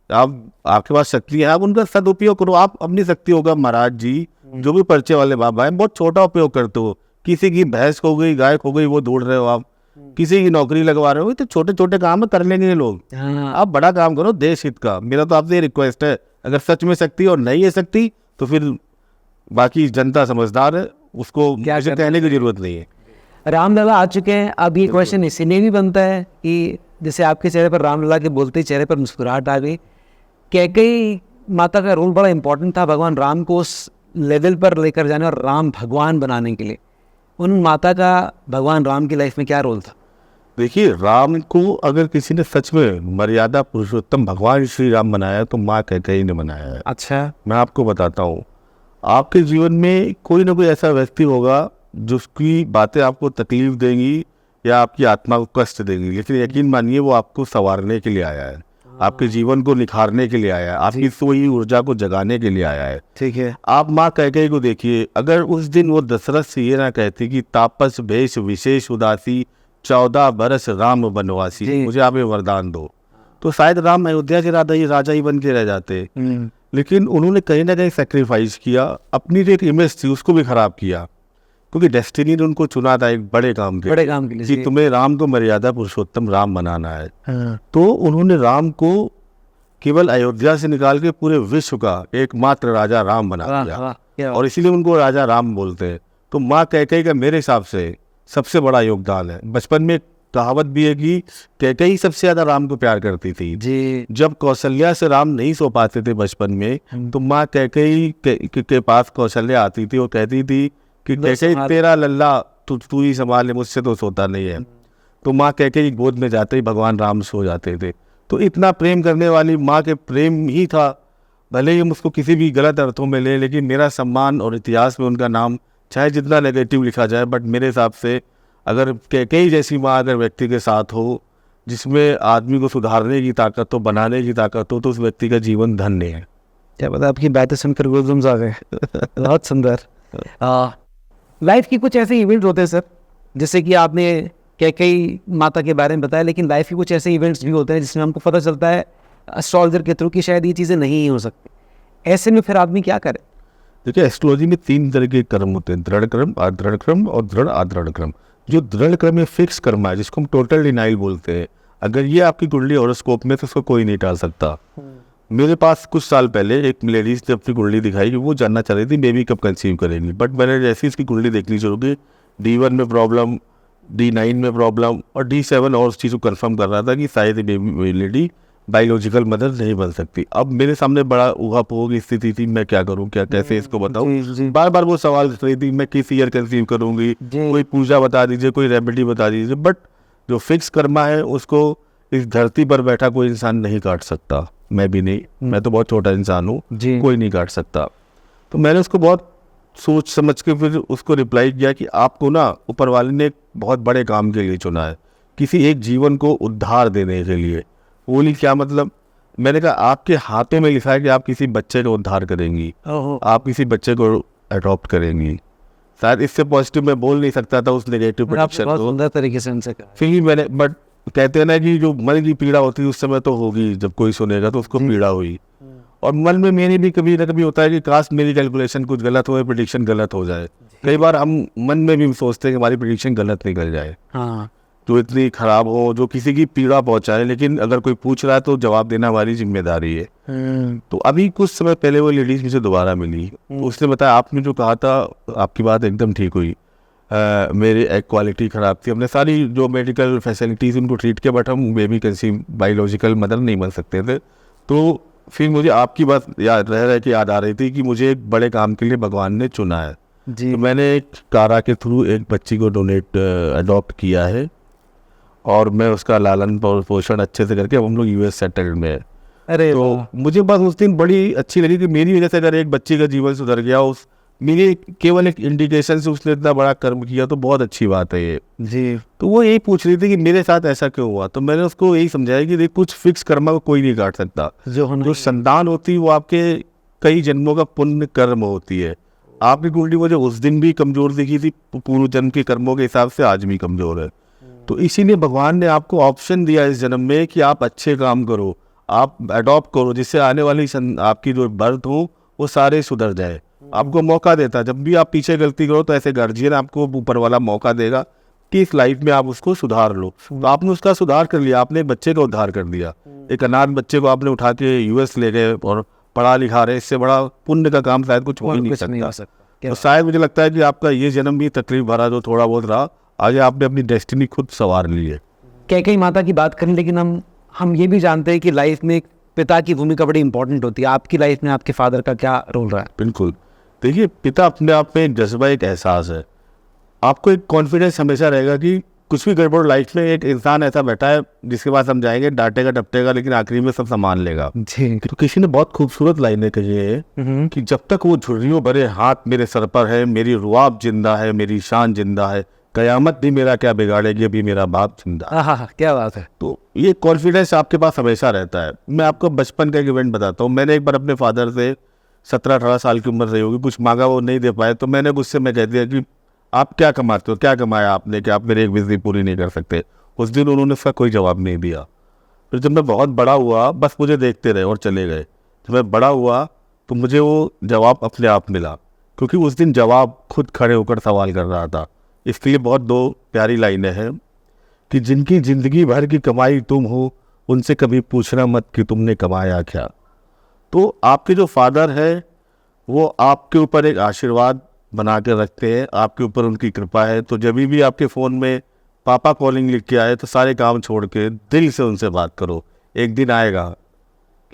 आप आपके पास शक्ति है, आप उनका सदुपयोग करो। आप अपनी शक्ति होगा महाराज जी, जो भी पर्चे वाले बाबा है, बहुत छोटा उपयोग करते हो। किसी की भैंस हो गई, गाय हो गई, वो दौड़ रहे हो आप, किसी की नौकरी लगवा रहे हो, तो छोटे छोटे काम कर लेंगे ये लोग। आप बड़ा काम करो देश हित का। मेरा तो आपसे रिक्वेस्ट है, अगर सच में शक्ति और नहीं है शक्ति, तो फिर बाकी जनता समझदार है, उसको क्या कहने की जरूरत नहीं है।
रामलला आ चुके हैं। अब ये क्वेश्चन इसीलिए भी बनता है कि जैसे आपके चेहरे पर रामलला के बोलते ही चेहरे पर मुस्कुराहट आ गई। कैकेयी माता का रोल बड़ा इंपॉर्टेंट था भगवान राम को उस लेवल पर लेकर जाने और राम भगवान बनाने के लिए। उन माता का भगवान राम की लाइफ में क्या रोल था?
देखिए, राम को अगर किसी ने सच में मर्यादा पुरुषोत्तम भगवान श्री राम बनाया तो माँ कैकेयी ने बनाया है।
अच्छा,
मैं आपको बताता हूँ, आपके जीवन में कोई ना कोई ऐसा व्यक्ति होगा जिसकी बातें आपको तकलीफ देंगी या आपकी आत्मा को कष्ट देंगी, लेकिन यकीन मानिए वो आपको संवारने के लिए आया है, आपके जीवन को निखारने के लिए आया है, आपकी सोई ऊर्जा को जगाने के लिए आया है।
ठीक है,
आप माँ कैकेयी को देखिए, अगर उस दिन वो दशरथ से ये ना कहती कि तापस भेष विशेष उदासी 14 बरस राम बनवासी, मुझे आप ये वरदान दो, तो शायद राम अयोध्या के राजा ही बन के रह जाते। लेकिन उन्होंने कहीं ना कहीं सेक्रीफाइस किया, अपनी जो एक इमेज थी उसको भी खराब किया, क्योंकि डेस्टिनी ने उनको चुना था एक बड़े काम के लिए कि तुम्हें राम को मर्यादा पुरुषोत्तम राम बनाना है। तो उन्होंने राम को केवल अयोध्या से निकाल के पूरे विश्व का एकमात्र राजा राम बना दिया, और इसीलिए उनको राजा राम बोलते हैं। तो माँ कैकेयी का मेरे हिसाब से सबसे बड़ा योगदान है। बचपन में कहावत भी है कि कैकेयी सबसे ज्यादा राम को प्यार करती थी जी। जब कौशल्या से राम नहीं सो पाते थे बचपन में, तो माँ कैकेयी के पास कौशल्या आती थी और कहती थी कि कैकेयी तेरा लल्ला तू ही संभाल ले, मुझसे तो सोता नहीं है। तो माँ कह के ही गोद में जाते ही भगवान राम सो जाते थे। तो इतना प्रेम करने वाली माँ के प्रेम ही था, भले ही हम उसको किसी भी गलत अर्थों में लें, लेकिन मेरा सम्मान और इतिहास में उनका नाम चाहे जितना नेगेटिव लिखा जाए, बट मेरे हिसाब से अगर कई जैसी माँ अगर व्यक्ति के साथ हो, जिसमें आदमी को सुधारने की ताकत हो, बनाने की ताकत हो, तो उस व्यक्ति का जीवन धन्य है।
क्या पता, आपकी बातें सुनकर गूज़बम्स आ गए। बहुत सुंदर। लाइफ की कुछ ऐसे इवेंट्स होते हैं सर, जैसे कि आपने कई माता के बारे में बताया, लेकिन लाइफ के कुछ ऐसे इवेंट्स भी होते हैं जिसमें हमको पता चलता है एस्ट्रोलॉजर के थ्रू कि शायद ये चीज़ें नहीं हो सकती। ऐसे में फिर आदमी क्या करे?
देखिए, एस्ट्रोलॉजी में 3 तरह के कर्म होते हैं, दृढ़ क्रम, अदृढ़ क्रम और दृढ़ अदृढ़ क्रम। जो दृढ़ क्रम में फिक्स कर्म है, जिसको हम टोटल डिनाइल बोलते हैं, अगर ये आपकी कुंडली हॉरोस्कोप में, तो उसको कोई नहीं टाल सकता। मेरे पास कुछ साल पहले एक लेडीज ने अपनी कुंडली दिखाई कि वो जानना चाह रही थी बेबी कब कंसीव करेंगी, बट मैंने जैसे इसकी कुंडली देखनी शुरू की, D1 में प्रॉब्लम, D9 में प्रॉब्लम और D7 और उस चीज़ को कंफर्म कर रहा था कि शायद बेबी लेडी बायोलॉजिकल मदर नहीं बन सकती। अब मेरे सामने बड़ा ऊहापोह की स्थिति थी, मैं क्या करूं, क्या कैसे इसको बताऊं। बार बार वो सवाल कर रही थी, मैं किस ईयर कंसीव करूंगी, कोई पूजा बता दीजिए, कोई रेमेडी बता दीजिए। बट जो फिक्स कर्मा है उसको इस धरती पर बैठा कोई इंसान नहीं काट सकता, मैं भी नहीं, मैं तो बहुत छोटा इंसान हूँ, कोई नहीं काट सकता। तो मैंने उसको बहुत सोच समझ के फिर उसको रिप्लाई किया कि आपको ना ऊपर वाले ने एक बहुत बड़े काम के लिए चुना है, किसी एक जीवन को उद्धार देने के लिए। बोली क्या मतलब? मैंने कहा आपके हाथों में लिखा है कि आप किसी बच्चे को उद्धार करेंगी, आप किसी बच्चे को अडॉप्ट करेंगी। शायद इससे पॉजिटिव मैं बोल नहीं सकता था उस नेगेटिव प्रेडिक्शन को।
सुंदर तरीके से उनसे कहा।
फिर भी मैंने, बट कहते हैं ना कि जो मन की पीड़ा होती है उस समय तो होगी, जब कोई सुनेगा तो उसको पीड़ा हुई। और मन में मेरे भी कभी ना कभी होता है कि काश मेरी कैलकुलेशन कुछ गलत हो, प्रेडिक्शन गलत हो जाए। कई बार हम मन में भी सोचते हैं कि हमारी प्रेडिक्शन गलत निकल जाए, जो इतनी खराब हो, जो किसी की पीड़ा पहुंचाए, लेकिन अगर कोई पूछ रहा है तो जवाब देना हमारी जिम्मेदारी है। तो अभी कुछ समय पहले वो लेडीज मुझे दोबारा मिली, तो उसने बताया आपने जो कहा था आपकी बात एकदम ठीक हुई। मेरी एग क्वालिटी ख़राब थी, हमने सारी जो मेडिकल फैसिलिटीज़ उनको ट्रीट किया, बट हम बेबी कंसीव बायोलॉजिकल मदर नहीं बन सकते थे। तो फिर मुझे आपकी बात याद आ रही थी कि मुझे एक बड़े काम के लिए भगवान ने चुना है। तो मैंने एक कारा के थ्रू एक बच्ची को अडॉप्ट किया है, और मैं उसका लालन पोषण अच्छे से करके अब हम लोग US सेटल्ड में है।
अरे
तो मुझे बस उस दिन बड़ी अच्छी लगी कि मेरी वजह से अगर एक बच्ची का जीवन सुधर गया, उस मेरी केवल एक इंडिकेशन से उसने इतना बड़ा कर्म किया, तो बहुत अच्छी बात है ये
जी।
तो वो यही पूछ रही थी कि मेरे साथ ऐसा क्यों हुआ। तो मैंने उसको यही समझाया कि देख, कुछ फिक्स कर्म को कोई नहीं काट सकता। जो संतान होती है वो आपके कई जन्मों का पुण्य कर्म होती है। आपकी कुंडली मुझे उस दिन भी कमजोर दिखी थी, पूर्व जन्म के कर्मों के हिसाब से आज भी कमजोर है। तो इसीलिए भगवान ने आपको ऑप्शन दिया इस जन्म में कि आप अच्छे काम करो, आप अडॉप्ट करो, जिससे आने वाली आपकी जो बर्थ हो वो सारे सुधर जाए। आपको मौका देता है, जब भी आप पीछे गलती करो तो ऐसे गार्जियन आपको ऊपर वाला मौका देगा कि इस लाइफ में आप उसको सुधार लो। तो आपने उसका सुधार कर लिया, आपने बच्चे का उद्धार कर दिया। एक अनाथ बच्चे को आपने उठा के US ले गए और पढ़ा लिखा रहे, इससे बड़ा पुण्य का काम शायद कुछ हो ही नहीं सकता। तो शायद मुझे लगता है कि आपका ये जन्म भी तकलीफ भरा जो थोड़ा बहुत रहा, आगे आपने अपनी डेस्टिनी खुद संवार ली है।
कई माता की बात करें, लेकिन हम ये भी जानते हैं कि लाइफ में पिता की भूमिका बड़ी इंपॉर्टेंट होती है। आपकी लाइफ में आपके फादर का क्या रोल रहा है?
बिल्कुल, देखिए, पिता अपने आप में एक जज्बा, एक एहसास है। आपको एक कॉन्फिडेंस हमेशा रहेगा कि कुछ भी गड़बड़ लाइफ में, एक इंसान ऐसा बैठा है जिसके पास हम जाएंगे, डांटेगा डपटेगा, लेकिन आखिरी में सब संभाल लेगा। तो किसी ने बहुत खूबसूरत लाइनें कही है कि जब तक वो झुर्रियों भरे हाथ मेरे सर पर है, मेरी रुआब जिंदा है, मेरी शान जिंदा है, कयामत भी मेरा क्या बिगाड़ेगी, अभी मेरा बाप जिंदा है।
क्या बात है।
तो ये कॉन्फिडेंस आपके पास हमेशा रहता है। मैं आपको बचपन का एक इवेंट बताता हूँ। मैंने एक बार अपने फादर से 17-18 साल की उम्र रही होगी, कुछ मांगा, वो नहीं दे पाए, तो मैंने गुस्से में कह दिया कि आप क्या कमाते हो, क्या कमाया आपने कि आप मेरी एक विज़ी पूरी नहीं कर सकते। उस दिन उन्होंने उसका कोई जवाब नहीं दिया। फिर जब मैं बहुत बड़ा हुआ, बस मुझे देखते रहे और चले गए। जब मैं बड़ा हुआ तो मुझे वो जवाब अपने आप मिला, क्योंकि उस दिन जवाब खुद खड़े होकर सवाल कर रहा था। इसलिए बहुत 2 प्यारी लाइनें हैं कि जिनकी ज़िंदगी भर की कमाई तुम हो, उनसे कभी पूछना मत कि तुमने कमाया क्या। तो आपके जो फादर है वो आपके ऊपर एक आशीर्वाद बना के रखते हैं, आपके ऊपर उनकी कृपा है। तो जब भी आपके फ़ोन में पापा कॉलिंग लिख के आए तो सारे काम छोड़ के दिल से उनसे बात करो। एक दिन आएगा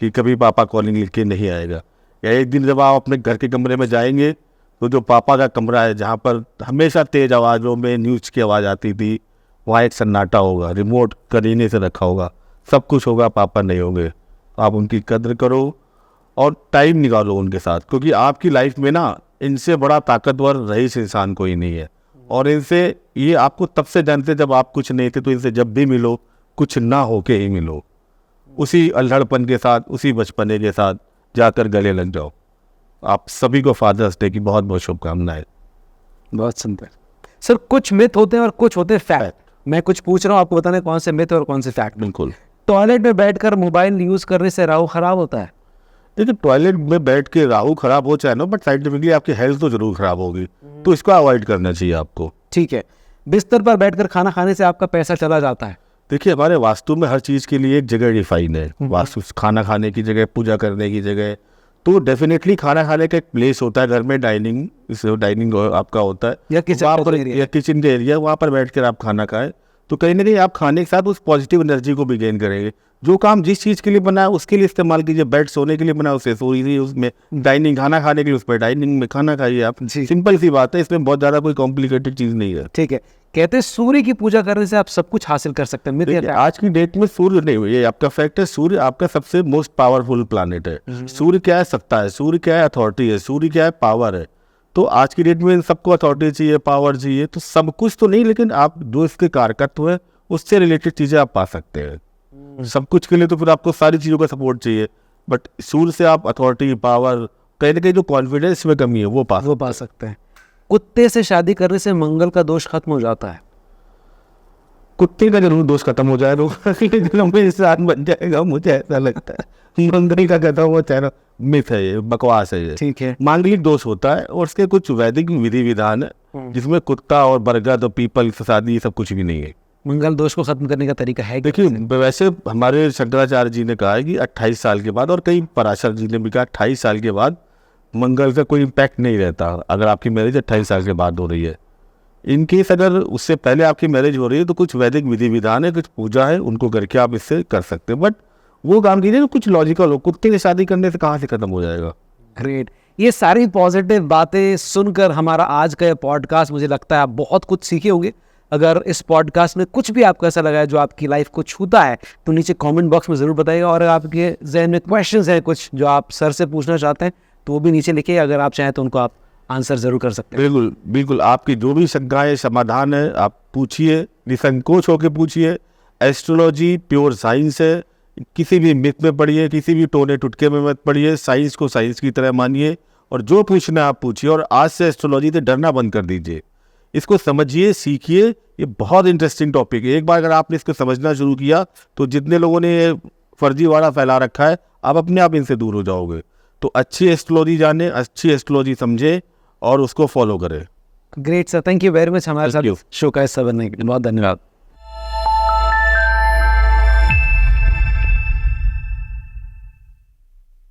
कि कभी पापा कॉलिंग लिख के नहीं आएगा, या एक दिन जब आप अपने घर के कमरे में जाएंगे तो जो पापा का कमरा है, जहाँ पर हमेशा तेज़ आवाज़ों में न्यूज़ की आवाज़ आती थी, वहाँ एक सन्नाटा होगा, रिमोट करीने से रखा होगा, सब कुछ होगा, पापा नहीं होंगे। आप उनकी कद्र करो और टाइम निकालो उनके साथ, क्योंकि आपकी लाइफ में ना इनसे बड़ा ताकतवर रईस इंसान कोई नहीं है। और इनसे ये आपको तब से जानते जब आप कुछ नहीं थे, तो इनसे जब भी मिलो कुछ ना होके ही मिलो, उसी अल्हड़पन के साथ, उसी बचपने के साथ जाकर गले लग जाओ। आप सभी को फादर्स डे की बहुत बहुत शुभकामनाएं।
बहुत सुंदर सर। कुछ मिथ होते हैं और कुछ होते हैं फैक्ट। मैं कुछ पूछ रहा हूँ, आपको बताना है कौन से मिथ और कौन से फैक्ट।
बिल्कुल।
टॉयलेट में बैठकर मोबाइल यूज करने से राहु खराब होता है?
देखिए, टॉयलेट में बैठ के राहु खराब हो चाहे ना, बट साइंटिफिकली आपकी हेल्थ तो जरूर खराब होगी, तो इसको अवॉइड करना चाहिए आपको।
ठीक है। बिस्तर पर बैठकर खाना खाने से आपका पैसा चला जाता है?
देखिए, हमारे वास्तु में हर चीज़ के लिए एक जगह डिफाइन है। वास्तु खाना खाने की जगह, पूजा करने की जगह, तो डेफिनेटली खाना खाने का एक प्लेस होता है घर में, डाइनिंग आपका होता है,
या किचन
वहाँ
का
पर,
एरिया।
या किचन का एरिया, वहाँ पर बैठ कर आप खाना खाएं, तो कहीं ना कहीं आप खाने के साथ उस पॉजिटिव एनर्जी को भी गेन करेंगे। जो काम जिस चीज़ के लिए बना है उसके लिए इस्तेमाल कीजिए। बेड सोने के लिए बना है, उससे सोइए, उसमें डाइनिंग खाना खाने के लिए उस पर डाइनिंग में खाना खाइए आप।
जी।
सिंपल सी बात है, इसमें बहुत ज़्यादा कोई कॉम्प्लिकेटेड चीज़ नहीं है।
ठीक है। कहते हैं सूर्य की पूजा करने से आप सब कुछ हासिल कर सकते हैं। मिथ या
देखिए,
fact?
आज की डेट में सूर्य नहीं, ये आपका फैक्ट है, सूर्य आपका सबसे मोस्ट पावरफुल प्लैनेट है। सूर्य क्या है? सत्ता है। सूर्य क्या है? अथॉरिटी है। सूर्य क्या है? पावर है। तो आज की डेट में इन सबको अथॉरिटी चाहिए, पावर चाहिए, तो सब कुछ तो नहीं, लेकिन आप जो इसके कारकत्व है उससे रिलेटेड चीजें आप पा सकते हैं। सब कुछ के लिए तो फिर आपको सारी चीजों का सपोर्ट चाहिए, बट सूर्य से आप अथॉरिटी, पावर, कहीं ना कहीं जो कॉन्फिडेंस में कमी है वो पा
सकते हैं। कुत्ते से शादी करने से मंगल का दोष खत्म हो जाता है?
कुत्ते का जरूर दोष खत्म हो जाए तो अगले जन्म में इंसान बन जाएगा, मुझे ऐसा लगता है। मंगल का खत्म हो जाए, मिथ है ये, बकवास है ये।
ठीक है।
मांगलिक दोष होता है और उसके कुछ वैदिक विधि विधान है, जिसमें कुत्ता और बरगद और पीपल से शादी, ये सब कुछ भी नहीं है।
मंगल दोष को खत्म करने का तरीका है?
देखिए, वैसे हमारे शंकराचार्य जी ने कहा है कि 28 साल के बाद, और कई पराशर जी ने भी कहा 28 साल के बाद मंगल का कोई इम्पैक्ट नहीं रहता अगर आपकी मैरिज 28 साल के बाद हो रही है। इन केस अगर उससे पहले आपकी मैरिज हो रही है तो कुछ वैदिक विधि विधान है, कुछ पूजा है, उनको करके आप इससे कर सकते हैं, बट वो काम कीजिए तो कुछ लॉजिकल हो। कुत्ते की शादी करने से कहाँ से खत्म हो जाएगा?
ग्रेट। ये सारी पॉजिटिव बातें सुनकर हमारा आज का ये पॉडकास्ट, मुझे लगता है आप बहुत कुछ सीखे होंगे। अगर इस पॉडकास्ट में कुछ भी आपको ऐसा लगा है जो आपकी लाइफ को छूता है, तो नीचे कमेंट बॉक्स में ज़रूर बताइएगा। और अगर आपके जहन में क्वेश्चंस हैं कुछ जो आप सर से पूछना चाहते हैं, तो वो भी नीचे लिखिए। अगर आप चाहें तो उनको आप आंसर ज़रूर कर सकते हैं।
बिल्कुल बिल्कुल, आपकी जो भी शंकाएं, समाधान है, आप पूछिए, निसंकोच होकर पूछिए। एस्ट्रोलॉजी प्योर साइंस है, किसी भी मिथ में पढ़िए, किसी भी टोने टुटके में मत पढ़िए, साइंस को साइंस की तरह मानिए, और जो पूछना आप पूछिए। और आज से एस्ट्रोलॉजी से डरना बंद कर दीजिए, इसको समझिए, सीखिए। ये बहुत इंटरेस्टिंग टॉपिक है। एक बार अगर आपने इसको समझना शुरू किया तो जितने लोगों ने ये फर्जीवाड़ा फैला रखा है, आप अपने आप इनसे दूर हो जाओगे। तो अच्छी एस्ट्रोलॉजी जाने, अच्छी एस्ट्रोलॉजी समझे और उसको फॉलो करें।
Great sir, thank you very much हमारे
Thank you.
साथ शो का हिस्सा बनने के लिए। बहुत धन्यवाद।